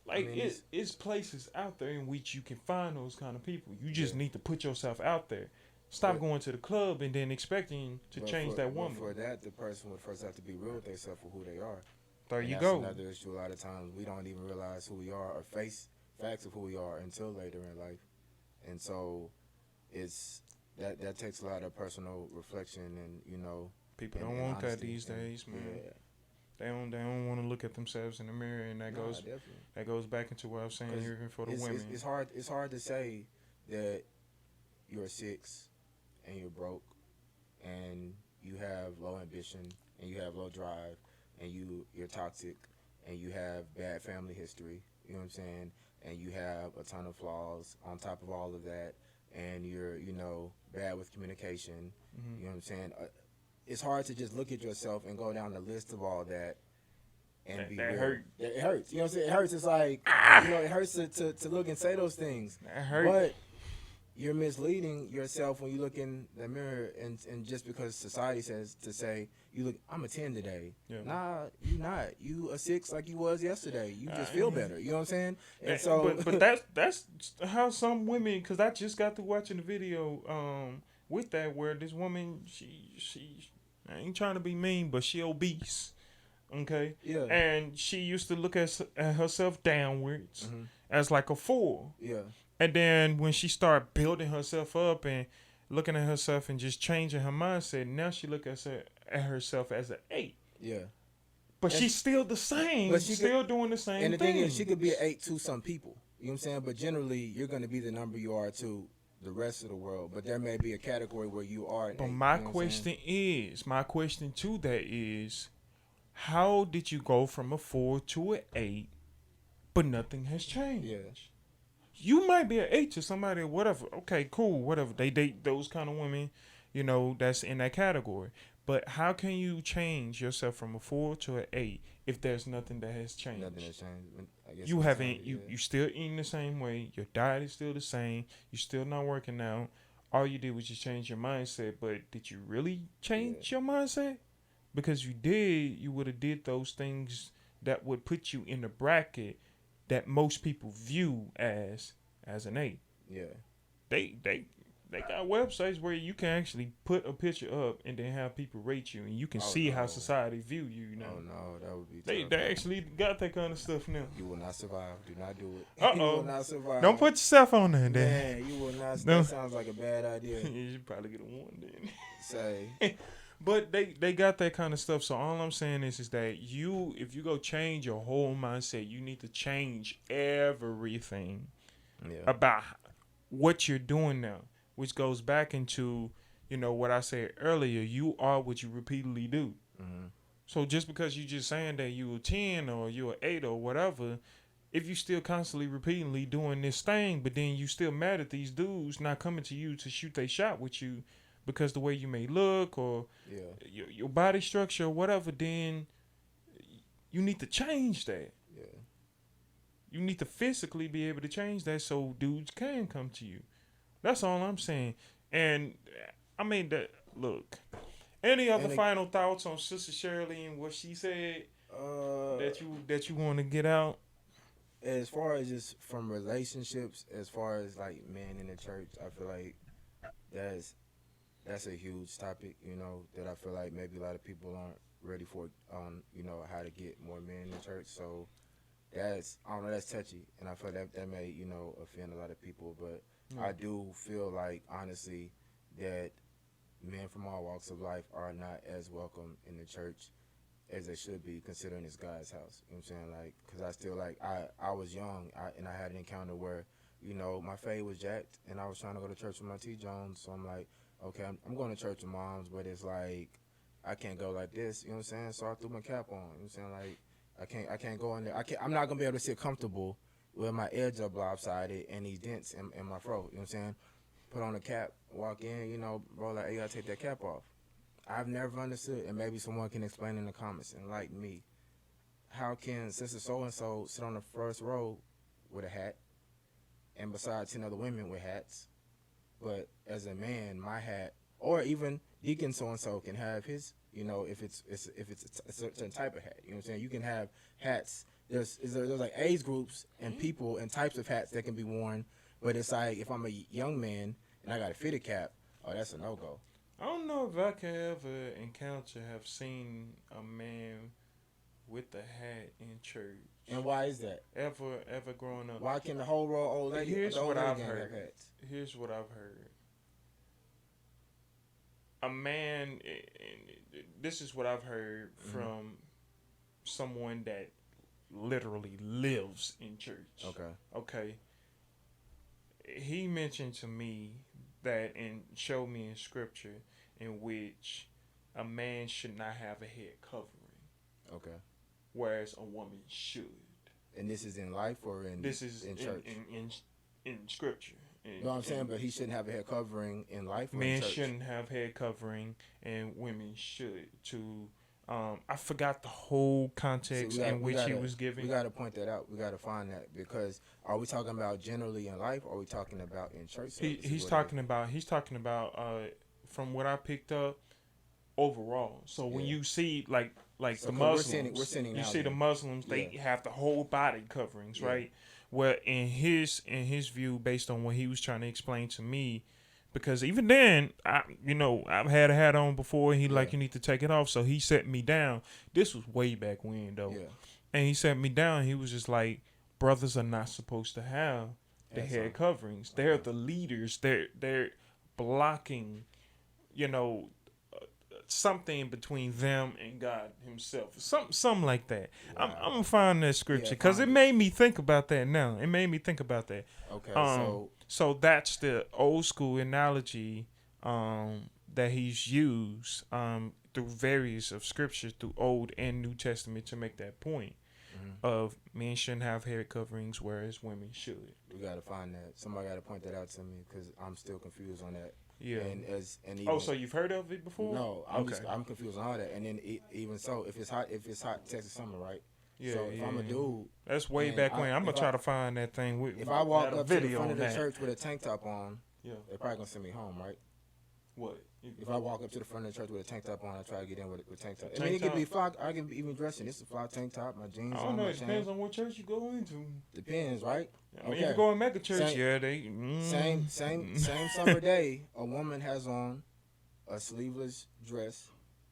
Like, I mean, it's places out there in which you can find those kind of people. You just need to put yourself out there. Stop going to the club and then expecting to change that woman. For that, the person would first have to be real with themselves for who they are. There and you that's go. Another issue. A lot of times we don't even realize who we are or face facts of who we are until later in life, and so it's that takes a lot of personal reflection and people don't want that these days, man. Yeah. They don't want to look at themselves in the mirror, and that goes back into what I was saying even for the women. It's hard to say that you're a 6 and you're broke and you have low ambition and you have low drive and you're toxic and you have bad family history. You know what I'm saying? And you have a ton of flaws on top of all of that, and you're bad with communication. Mm-hmm. You know what I'm saying? It's hard to just look at yourself and go down the list of all that and be real. Hurt. It hurts. You know what I'm saying? It hurts. It's like, it hurts to look and say those things. That hurt. But you're misleading yourself when you look in the mirror and just because society says to say, I'm a 10 today. Yeah. Nah, you not. You a 6 like you was yesterday. You just feel better. You know what I'm saying? And so, but that's how some women, because I just got through watching the video with that where this woman, she I ain't trying to be mean, but she obese. Okay? Yeah. And she used to look at herself downwards as like a 4. Yeah. And then when she started building herself up and looking at herself and just changing her mindset, now she look at herself as an 8. Yeah. But she's still the same. But she's still doing the same thing. And the thing is, she could be an 8 to some people. You know what I'm saying? But generally, you're going to be the number you are to the rest of the world. But there may be a category where you are an 8. But my question to that is, how did you go from a 4 to an 8, but nothing has changed? Yeah. You might be an 8 to somebody or whatever. Okay, cool, whatever. They date those kind of women, that's in that category. But how can you change yourself from a 4 to an 8 if there's nothing that has changed? Nothing has changed. I guess you still eating the same way. Your diet is still the same. You're still not working out. All you did was just change your mindset. But did you really change your mindset? because you would have did those things that would put you in the bracket that most people view as an A. Yeah. They got websites where you can actually put a picture up and then have people rate you, and you can see how society view you. You know. Oh no, that would be. They actually got that kind of stuff now. You will not survive. Do not do it. Uh-oh. You will not survive. Don't put yourself on there, then. Man, you will not. No. That sounds like a bad idea. You should probably get a warning then. Say. But they got that kind of stuff. So all I'm saying is that if you go change your whole mindset, you need to change everything about what you're doing now, which goes back into, what I said earlier. You are what you repeatedly do. Mm-hmm. So just because you just saying that you a 10 or you a 8 or whatever, if you still constantly repeatedly doing this thing, but then you still mad at these dudes not coming to you to shoot their shot with you, because the way you may look or your body structure or whatever, then you need to change that. Yeah. You need to physically be able to change that so dudes can come to you. That's all I'm saying. And I mean that. Look, any other final thoughts on Sister Shirley and what she said that you want to get out? As far as just from relationships, as far as like men in the church, I feel like that's a huge topic, that I feel like maybe a lot of people aren't ready for, how to get more men in the church. So that's touchy. And I feel that may, offend a lot of people. But I do feel like, honestly, that men from all walks of life are not as welcome in the church as they should be, considering it's God's house. You know what I'm saying? Like, because I still, like, I was young, and I had an encounter where, my faith was jacked, and I was trying to go to church with my T. Jones. So I'm like, okay, I'm going to church with moms, but it's like, I can't go like this, you know what I'm saying? So I threw my cap on, you know what I'm saying? Like, I can't go in there. I'm not going to be able to sit comfortable with my edge up lopsided and these dents in my throat, you know what I'm saying? Put on a cap, walk in, bro, like, hey, you got to take that cap off. I've never understood, and maybe someone can explain in the comments, and like me, how can Sister So-and-so sit on the first row with a hat, and beside 10 other women with hats, but as a man, my hat, or even Deacon so-and-so can have his, if it's a certain type of hat, you know what I'm saying? You can have hats. There's like age groups and people and types of hats that can be worn, but it's like, if I'm a young man and I got a fitted cap, oh, that's a no-go. I don't know if I can ever have seen a man with a hat in church. And why is that? Ever growing up. Why can the whole row old lady? Here's what I've have heard. hats? Here's what I've heard. A man, and this is what I've heard from someone that literally lives in church. Okay. He mentioned to me that and showed me in scripture in which a man should not have a head covering. Okay. Whereas a woman should. And this is in life or in church? In scripture. No, I'm saying, but he shouldn't have a head covering in life or men in church? shouldn't have head covering and women should. I forgot the whole context in which he was giving. We got to point that out. We got to find that, because are we talking about generally in life, or are we talking about in church? He's talking about from what I picked up overall. So when you see like the Muslims, we're see the Muslims, they have the whole body coverings, right? Well, in his view, based on what he was trying to explain to me, because even then, I've had a hat on before. And he you need to take it off, so he set me down. This was way back when though, and he set me down. He was just like, brothers are not supposed to have the head coverings. They're the leaders. They're blocking, something between them and God Himself, something like that. Wow. I'm gonna find that scripture because it made me think about that. Now it made me think about that. Okay, so that's the old school analogy that he's used through various of scriptures, through Old and New Testament, to make that point of men shouldn't have hair coverings, whereas women should. We gotta find that. Somebody gotta point that out to me because I'm still confused on that. Yeah. And even, so you've heard of it before? No, I'm confused on all that. And then even so, if it's hot Texas summer, right? Yeah. So if I'm a dude, that's way back when. I'm gonna try to find that thing. If I walk up to the front of the church with a tank top on, they're probably gonna send me home, right? What? If I walk up to the front of the church with a tank top on, I try to get in with tank top. I Tank mean, it could top? be fly. I can even dress in this a fly tank top, my jeans I don't on, know. my It depends chain. on what church you go into. Depends, right? I mean, if Okay. you go in mega church, Same- yeah, they Same summer day, a woman has on a sleeveless dress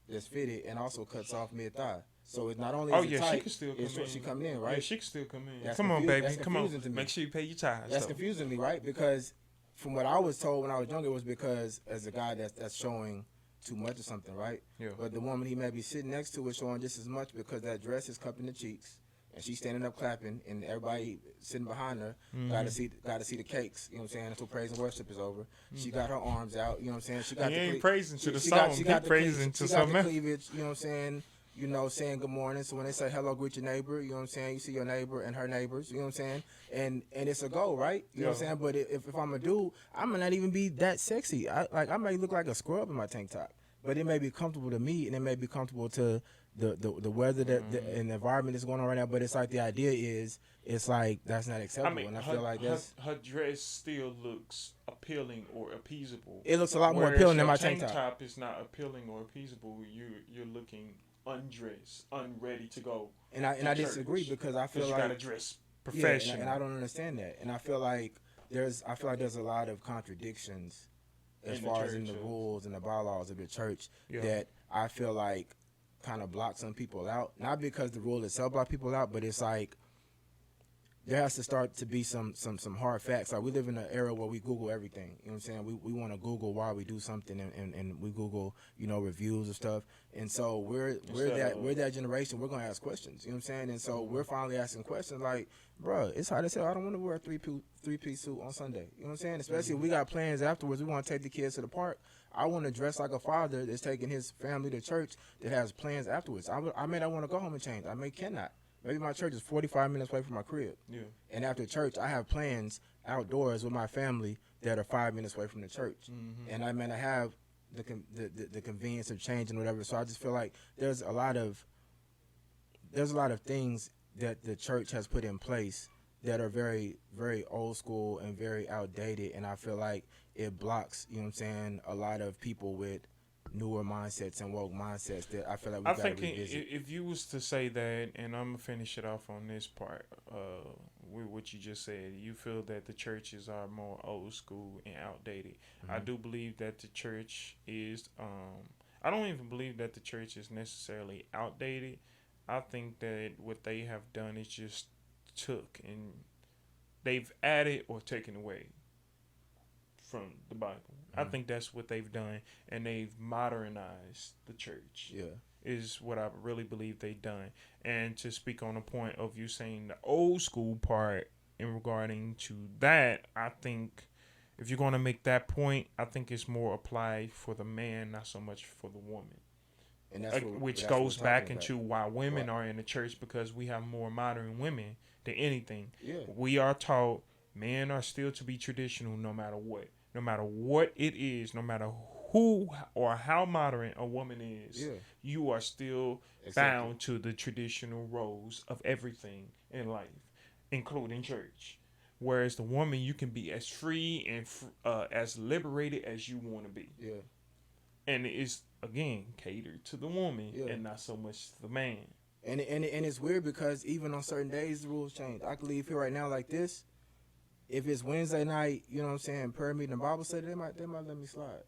that's fitted and also cuts off mid thigh. So it's not only Oh is it yeah, tight, she can still come it's in. she coming in, Yeah, right? she can still come in. That's Come on, confu- baby. that's Come on. confusing to me. Make sure you pay your tithes. That's though. confusing me, right? Because from what I was told when I was younger, it was because as a guy that's showing too much or something, right? Yeah. But the woman he may be sitting next to is showing just as much because that dress is cupping the cheeks, and she's standing up clapping, and everybody sitting behind her got to see the cakes. You know what I'm saying? Until praise and worship is over, she got her arms out. You know what I'm saying? She got He the ain't cle- praising to the she song. got- she He got the praising cle- to she got something the else. cleavage. You know what I'm saying? You know, saying good morning. So when they say hello, greet your neighbor. You know what I'm saying? You see your neighbor and her neighbors. You know what I'm saying? And it's a go, right? You know what I'm Yeah. saying? But if I'm a dude, I might not even be that sexy. I may look like a scrub in my tank top, but it may be comfortable to me, and it may be comfortable to the weather and the environment that's going on right now. But it's like the idea is, it's like that's not I acceptable, mean, and I feel like her dress still looks appealing or appeasable. it looks a lot more Whereas appealing than your my tank top. is not appealing or appeasable. You're looking undressed, unready to go. And I to disagree church. because I feel you like gotta dress yeah, professional. and I don't understand that. And I feel like there's a lot of contradictions as In the far as in church, the yeah. rules and the bylaws of the church Yeah. that I feel like kind of block some people out. Not because the rule itself block people out, but it's like there has to start to be some hard facts. Like we live in an era where we Google everything. You know what I'm saying? We want to Google why we do something, and we Google, you know, reviews and stuff. And so we're that generation. We're gonna ask questions. You know what I'm saying? And so we're finally asking questions like, bruh, it's hard to say. I don't want to wear a three-piece suit on Sunday. You know what I'm saying? Especially if we got plans afterwards. We want to take the kids to the park. I want to dress like a father that's taking his family to church that has plans afterwards. I may not want to go home and change. I may cannot. Maybe my church is 45 minutes away from my crib. Yeah. And after church, I have plans outdoors with my family that are 5 minutes away from the church. Mm-hmm. And I may not have the convenience of changing whatever. So I just feel like there's a lot of things that the church has put in place that are very, very old school and very outdated. And I feel like it blocks, you know what I'm saying, a lot of people with newer mindsets and woke mindsets that I feel like we I got to think revisit. if you was to say that, and I'm gonna finish it off on this part, with what you just said, you feel that the churches are more old school and outdated. I do believe that the church is. I don't even believe that the church is necessarily outdated. I think that what they have done is just took and they've added or taken away from the Bible. I think that's what they've done, and they've modernized the church. Yeah. Is what I really believe they've done. And to speak on the point of you saying the old school part in regarding to that, I think if you're going to make that point, I think it's more applied for the man, not so much for the woman. And that's Which that's goes we're back talking into why women Right. are in the church, because we have more modern women than anything. Yeah. We are taught men are still to be traditional no matter what. No matter what it is, no matter who or how modern a woman is, Yeah. you are still bound to the traditional roles of everything in life, including church. Whereas the woman, you can be as free and as liberated as you want to be. Yeah. And it's, again, catered to the woman and not so much the man. And it's weird because even on certain days the rules change. I could leave here right now like this. If it's Wednesday night, you know what I'm saying, prayer meeting and Bible study, they might let me slide.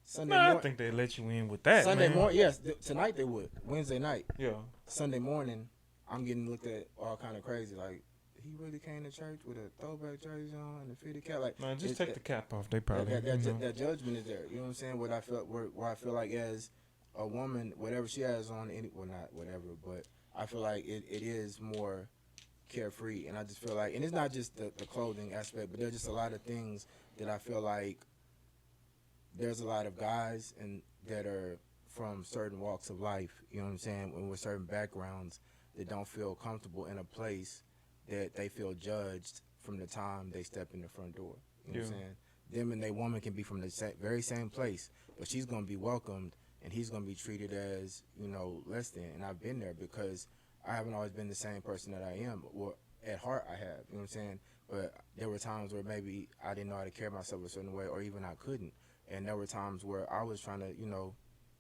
Sunday I morning. think they let you in with that. Sunday man. morning, yes. Tonight they would. Wednesday night. Yeah. Sunday morning, I'm getting looked at all kind of crazy. Like, he really came to church with a throwback jersey on and a fitted cap. Like, Man, just take the cap off. They probably. that judgment is there. You know what I'm saying? Where I feel like as a woman, whatever she has on, not whatever, but I feel like it is more carefree. And I just feel like, and it's not just the clothing aspect, but there's just a lot of things that I feel like there's a lot of guys and that are from certain walks of life, you know what I'm saying, and with certain backgrounds that don't feel comfortable in a place that they feel judged from the time they step in the front door. You know what I'm saying? Them and their woman can be from the very same place, but she's going to be welcomed and he's going to be treated as, you know, less than. And I've been there because I haven't always been the same person that I am. Or at heart I have, you know what I'm saying? But there were times where maybe I didn't know how to carry myself a certain way, or even I couldn't. And there were times where I was trying to,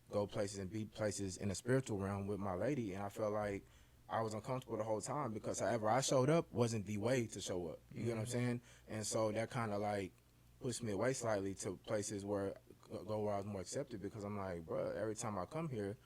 go places and be places in the spiritual realm with my lady, and I felt like I was uncomfortable the whole time because however I showed up wasn't the way to show up. You get what I'm saying? And so that kind of like pushed me away slightly to places where I was more accepted, because I'm like, bro, every time I come here,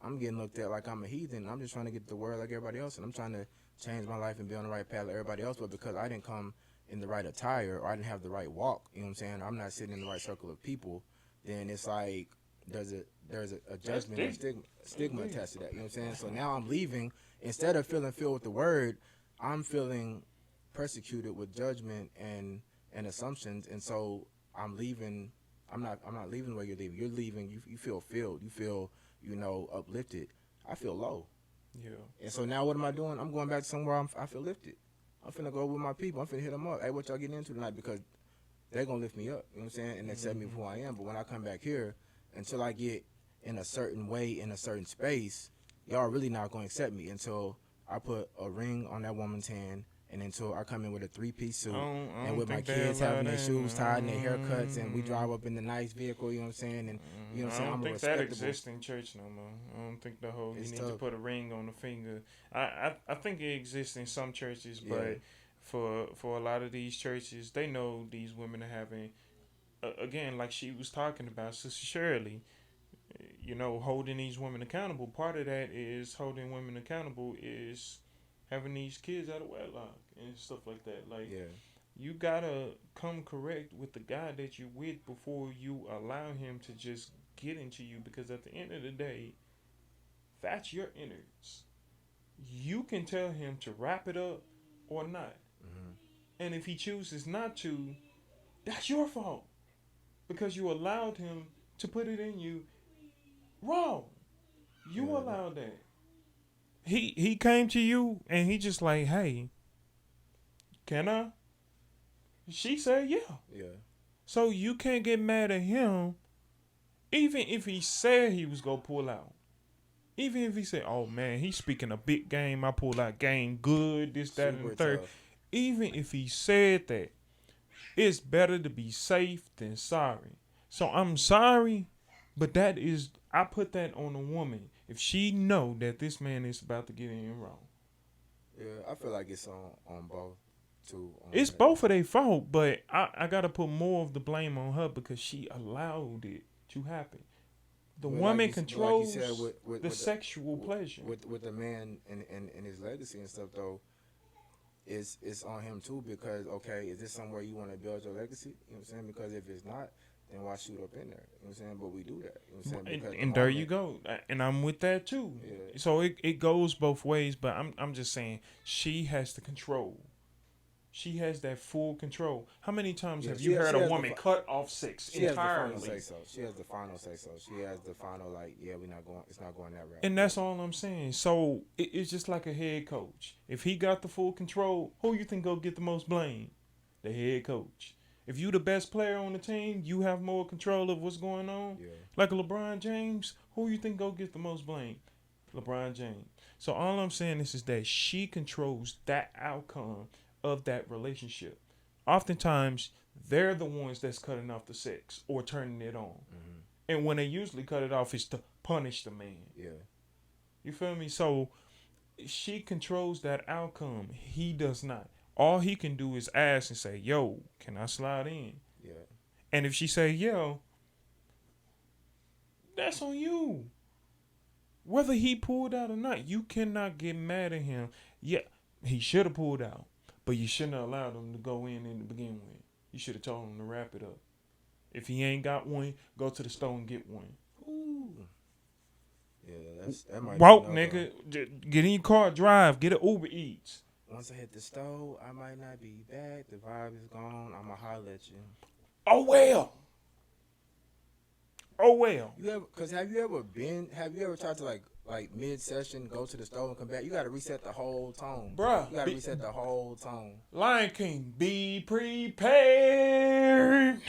I'm getting looked at like I'm a heathen. I'm just trying to get the word like everybody else, and I'm trying to change my life and be on the right path like everybody else. But because I didn't come in the right attire, or I didn't have the right walk, you know what I'm saying? I'm not sitting in the right circle of people. Then it's like there's a judgment or stigma attached to that. You know what I'm saying? So now I'm leaving. Instead of feeling filled with the word, I'm feeling persecuted with judgment and assumptions. And so I'm leaving. I'm not leaving the way you're leaving. You're leaving. You feel filled. You feel uplifted. I feel low. Yeah. And so now what am I doing? I'm going back to somewhere I feel lifted. I'm finna go with my people. I'm finna hit them up. Hey, what y'all getting into tonight? Because they're gonna lift me up. You know what I'm saying? And accept me for who I am. But when I come back here, until I get in a certain way, in a certain space, y'all really not gonna accept me until I put a ring on that woman's hand, and until I come in with a 3-piece suit, and with my kids having their shoes tied and their haircuts, and we drive up in the nice vehicle. You know what I'm saying? And you know what I'm saying? I don't I'm think a that respectable. exists in church no more. I don't think the whole It's you need to tough. put a ring on the finger. I think it exists in some churches, Yeah. but for a lot of these churches, they know these women are having, again, like she was talking about, Sister Shirley, holding these women accountable. Part of that is holding women accountable is having these kids out of wedlock and stuff like that. Like, Yeah. you gotta come correct with the guy that you with before you allow him to just get into you, because at the end of the day, that's your innards. You can tell him to wrap it up or not. And if he chooses not to, that's your fault, because you allowed him to put it in you wrong. You Yeah. allowed that. He came to you and he just like, hey, can I? She said yeah. Yeah. So you can't get mad at him, even if he said he was gonna pull out. Even if he said, oh man, he's speaking a big game, I pull out game good, this, that, and Super the third. tough. Even if he said that, it's better to be safe than sorry. So I'm sorry, but I put that on a woman. If she know that this man is about to get in wrong. Yeah, I feel like it's on both too. It's both of their fault, but I gotta put more of the blame on her because she allowed it to happen. The But woman like you controls said, with the the- sexual pleasure. with the man and his legacy and stuff though, it's on him too, because okay, is this somewhere you want to build your legacy? You know what I'm saying? Because if it's not, then why shoot up in there? You know what I'm saying? But we do that. You know what I'm saying? Because And there you go. And I'm with that too. Yeah. So it goes both ways, but I'm just saying she has the control. She has that full control. How many times Yeah, have she you has- heard she a has the woman fi- cut off sex She has the final entirely? say so. She has the final say so. She has the final like, yeah, we're not going. It's not going that route. And that's all I'm saying. So it's just like a head coach. If he got the full control, who you think go get the most blame? The head coach. If you the best player on the team, you have more control of what's going on. Yeah. Like a LeBron James, who you think go get the most blame? LeBron James. So all I'm saying is that she controls that outcome of that relationship. Oftentimes, they're the ones that's cutting off the sex or turning it on. Mm-hmm. And when they usually cut it off, it's to punish the man. Yeah. You feel me? So she controls that outcome. He does not. All he can do is ask and say, yo, can I slide in? Yeah. And if she say, yo, that's on you. Whether he pulled out or not, you cannot get mad at him. Yeah, he should have pulled out, but you shouldn't have allowed him to go in to begin with. You should have told him to wrap it up. If he ain't got one, go to the store and get one. Ooh. Yeah, that might Walk, be enough, nigga. Get in your car, drive, get an Uber Eats. Once I hit the stove, I might not be back. The vibe is gone. I'ma holler at you. Oh well. Oh well. Have you ever tried to like mid session go to the stove and come back? You gotta reset the whole tone. Bruh, You gotta reset the whole tone. Lion King, be prepared.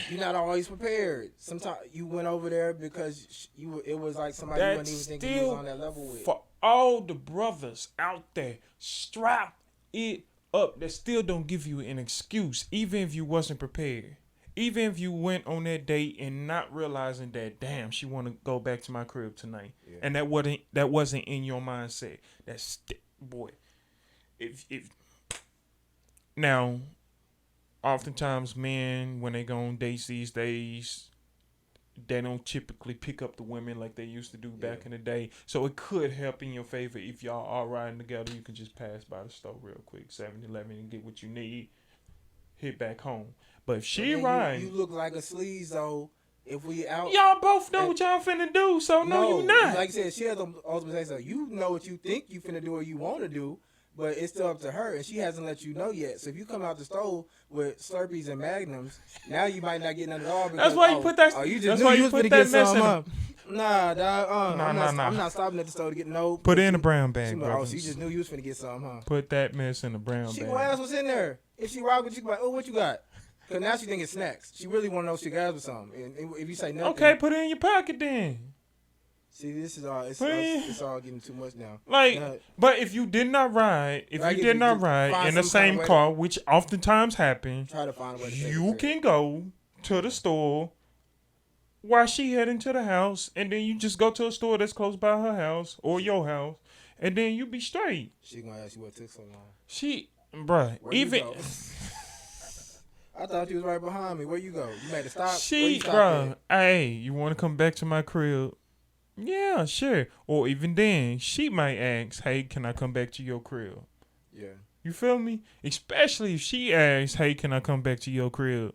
You're not always prepared. Sometimes you went over there because it was like somebody you That's wasn't even thinking you was still on that level with. for all the brothers out there. Strap it up. That still don't give you an excuse, even if you wasn't prepared. even if you went on that date and not realizing that, damn, she want to go back to my crib tonight, and that wasn't in your mindset. Boy, if now, oftentimes men when they go on dates these days, they don't typically pick up the women like they used to do back in the day. So it could help in your favor if y'all are riding together. You can just pass by the store real quick, 7-Eleven, and get what you need. Hit back home. But if she riding, you look like a sleaze though. If we out, y'all both know what y'all finna do. So no, you not. Like I said, she has the ultimate say so. You know what you think you finna do or you want to do, but it's still up to her, and she hasn't let you know yet. So if you come out the store with Slurpees and Magnums, now you might not get none at all. Because, That's why you put that. Oh, you just that's knew why you you was put finna that get mess some, in. huh? Nah, dog. I'm not stopping at the store to get no. Put it in a brown bag, Oh, bro. she just knew you was finna get some, huh? Put that mess in a brown She bag. gonna ask what's in there. If she rock with you, like, oh, what you got? Cause now she think it's snacks. She really wanna know if she got with something. And if you say nothing, Okay, put it in your pocket then. see, this is all. It's all getting too much now. Like, Now, but if you did not ride, Right, in you the just find same some kind of way car, which oftentimes happens, try to find a way to take you it. can go to the store while she heading to the house, and then you just go to a store that's close by her house or your house, and then you be straight. She gonna ask you what took so long. Bruh, Where you even go? I thought you was right behind me. Where you go? You made a stop. Where she, you stop bruh, at? hey, you want to come back to my crib? Yeah, sure. Or even then, she might ask, hey, can I come back to your crib? Yeah. You feel me? Especially if she asks, hey, can I come back to your crib?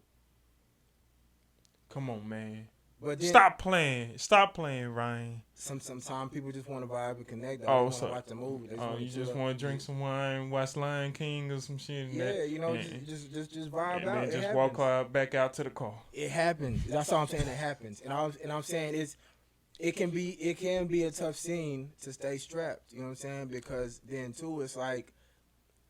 Come on, man. But then, Stop playing, Ryan. Sometimes people just want to vibe and connect. They Oh, want to so- watch the movie. They Oh, you just want to drink some wine, watch Lion King or some shit. And Yeah, that, you know, and, just vibe and out. then It just happens. walk back out to the car. It happens. That's all I'm saying. It happens. And I'm saying it can be a tough scene to stay strapped. You know what I'm saying? Because then too, it's like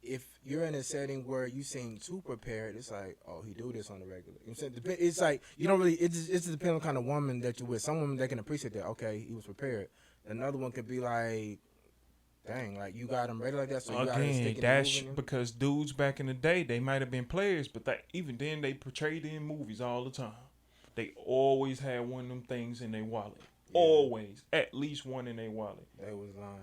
if you're in a setting where you seem too prepared, it's like, oh, he do this on the regular. You know what I'm saying? It's like you don't really. It just depends on the kind of woman that you're with. Some women they can appreciate that. Okay, he was prepared. Another one could be like, dang, like you got him ready like that. So you got to Again, stick it that's moving. because dudes back in the day, they might have been players, but even then they portrayed in movies all the time. They always had one of them things in their wallet. Yeah. Always, at least one in their wallet. They was lying.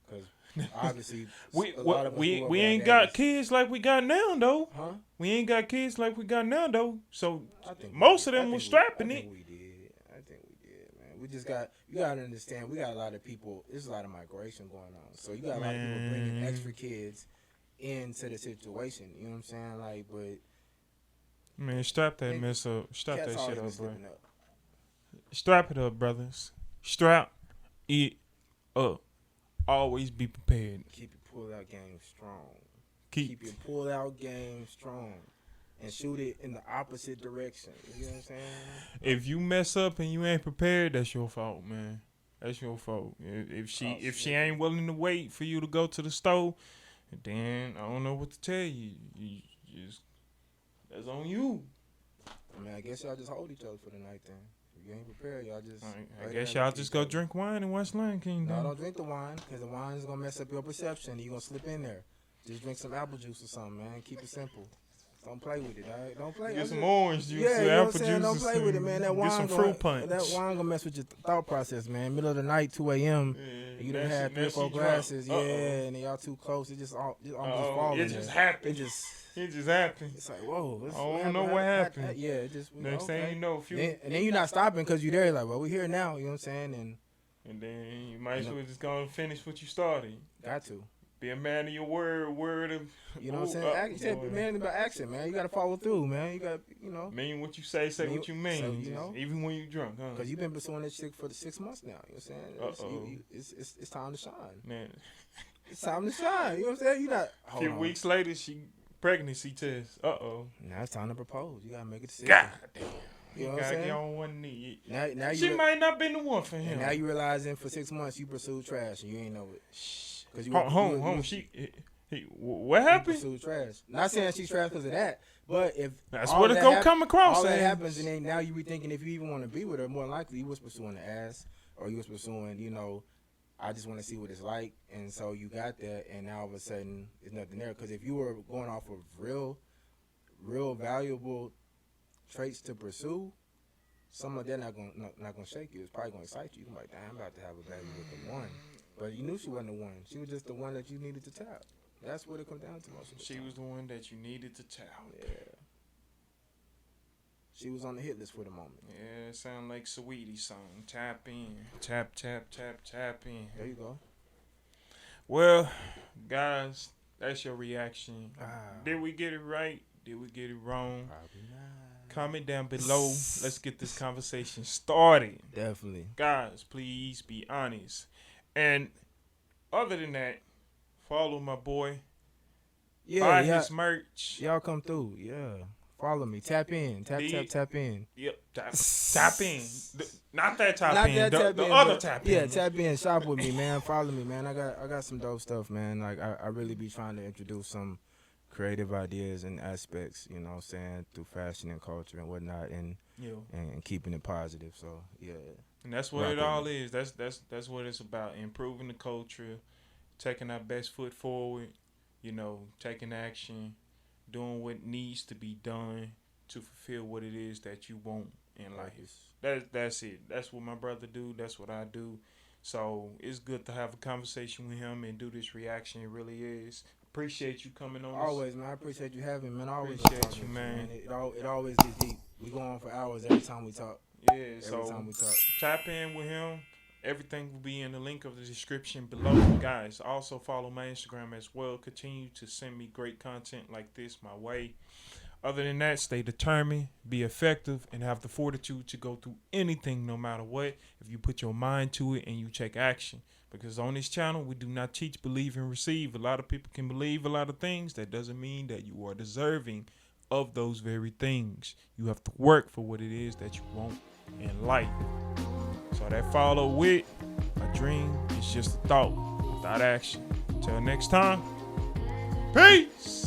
Because obviously, we ain't got kids like we got now though. Huh? We ain't got kids like we got now though. So I think most we of did. them was strapping I it. think we did. I think we did, man. We just got, you got to understand, we got a lot of people, there's a lot of migration going on. So you got a lot of people bringing extra kids into the situation. You know what I'm saying? Like, but. Man, strap that mess up. Strap cats that always shit been up, bro. slipping up. Strap it up, brothers. Strap it up. Always be prepared. Keep your pull out game strong. Keep your pull out game strong. And shoot it in the opposite direction. You know what I'm saying? If you mess up and you ain't prepared, that's your fault, man. That's your fault. If she ain't willing to wait for you to go to the store, then I don't know what to tell you. You just that's on you. I mean, I guess y'all just hold each other for the night then. If you ain't prepared, y'all just. I guess y'all just go drink wine and watch Lion King. No, then. don't drink the wine because the wine is gonna mess up your perception. You're gonna slip in there. Just drink some apple juice or something, man. Keep it simple. Don't play with it, all right? Don't play. Get some orange juice, yeah, some you know apple what I'm saying? juice. Don't play with it, man. That wine Get some gonna, fruit punch. That wine gonna mess with your thought process, man. Middle of the night, 2 a.m. Yeah, You done had 3 or 4 glasses, yeah, and then y'all too close. It just almost falling. It just happened. It just happened. It's like, whoa. I don't know what happened. Yeah, it just. Next thing you know, if you and then you're not stopping because you're there. Like, well, we're here now. You know what I'm saying? And then you might as well just go and finish what you started. Got to. Be a man of your word of. You know what I'm saying? You said be man about action, man. You got to follow through, man. You got, you know. Mean what you say what you mean. So, you know? Even when you drunk, huh? Because you've been pursuing this chick for the 6 months now. You know what I'm saying? It's time to shine. Man. It's time to shine. You know what I'm saying? You not. A few weeks later, she pregnancy test. Now it's time to propose. You got to make a decision. God damn. You know You what I'm gotta saying? get on one knee. Now She might not been the one for him. And now you realizing for 6 months you pursued trash and you ain't know it. Cause you home. What happened? Pursued trash. Not saying she's trash because of that, but if that's what it's gonna come across. All that happens, and then now you be thinking if you even want to be with her, more likely you was pursuing the ass, or you was pursuing, you know, I just want to see what it's like, and so you got that, and now all of a sudden there's nothing there. Because if you were going off of real valuable traits to pursue, some of that not gonna shake you. It's probably gonna excite you. You can be like, damn, I'm about to have a baby with the one. But you knew she wasn't the one. She was just the one that you needed to tap. That's what it comes down to most of the time. She was the one that you needed to tap. Yeah. She was on the hit list for the moment. Yeah, it sound like Saweetie's song. Tap in. Tap, tap, tap, tap in. There you go. Well, guys, that's your reaction. Ah. Did we get it right? Did we get it wrong? Probably not. Comment down below. Let's get this conversation started. Definitely. Guys, please be honest. And other than that, follow my boy. Yeah, Buy his merch. y'all come through. Yeah. Follow me. Tap in. Tap in. Yep. Tap in. Not that tap Not in. that The tap in, other but- tap in. Yeah, tap in. Shop with me, man. Follow me, man. I got some dope stuff, man. Like I really be trying to introduce some creative ideas and aspects, you know what I'm saying, through fashion and culture and whatnot, and keeping it positive. So yeah. And that's what Rock it with all me. is. That's what it's about. Improving the culture, taking our best foot forward, you know, taking action, doing what needs to be done to fulfill what it is that you want in life. That's it. That's what my brother do. That's what I do. So it's good to have a conversation with him and do this reaction. It really is. Appreciate you coming on. Always, man. I appreciate you having me, man. I always Appreciate love talking you, to man. It always gets deep. We go on for hours every time we talk. Yeah, Every so time we talk. tap in with him. Everything will be in the link of the description below. Guys, also follow my Instagram as well. Continue to send me great content like this my way. Other than that, stay determined, be effective, and have the fortitude to go through anything no matter what if you put your mind to it and you take action. Because on this channel, we do not teach, believe, and receive. A lot of people can believe a lot of things. That doesn't mean that you are deserving of those very things. You have to work for what it is that you want in life. So that follow with a dream is just a thought without action. Until next time, peace.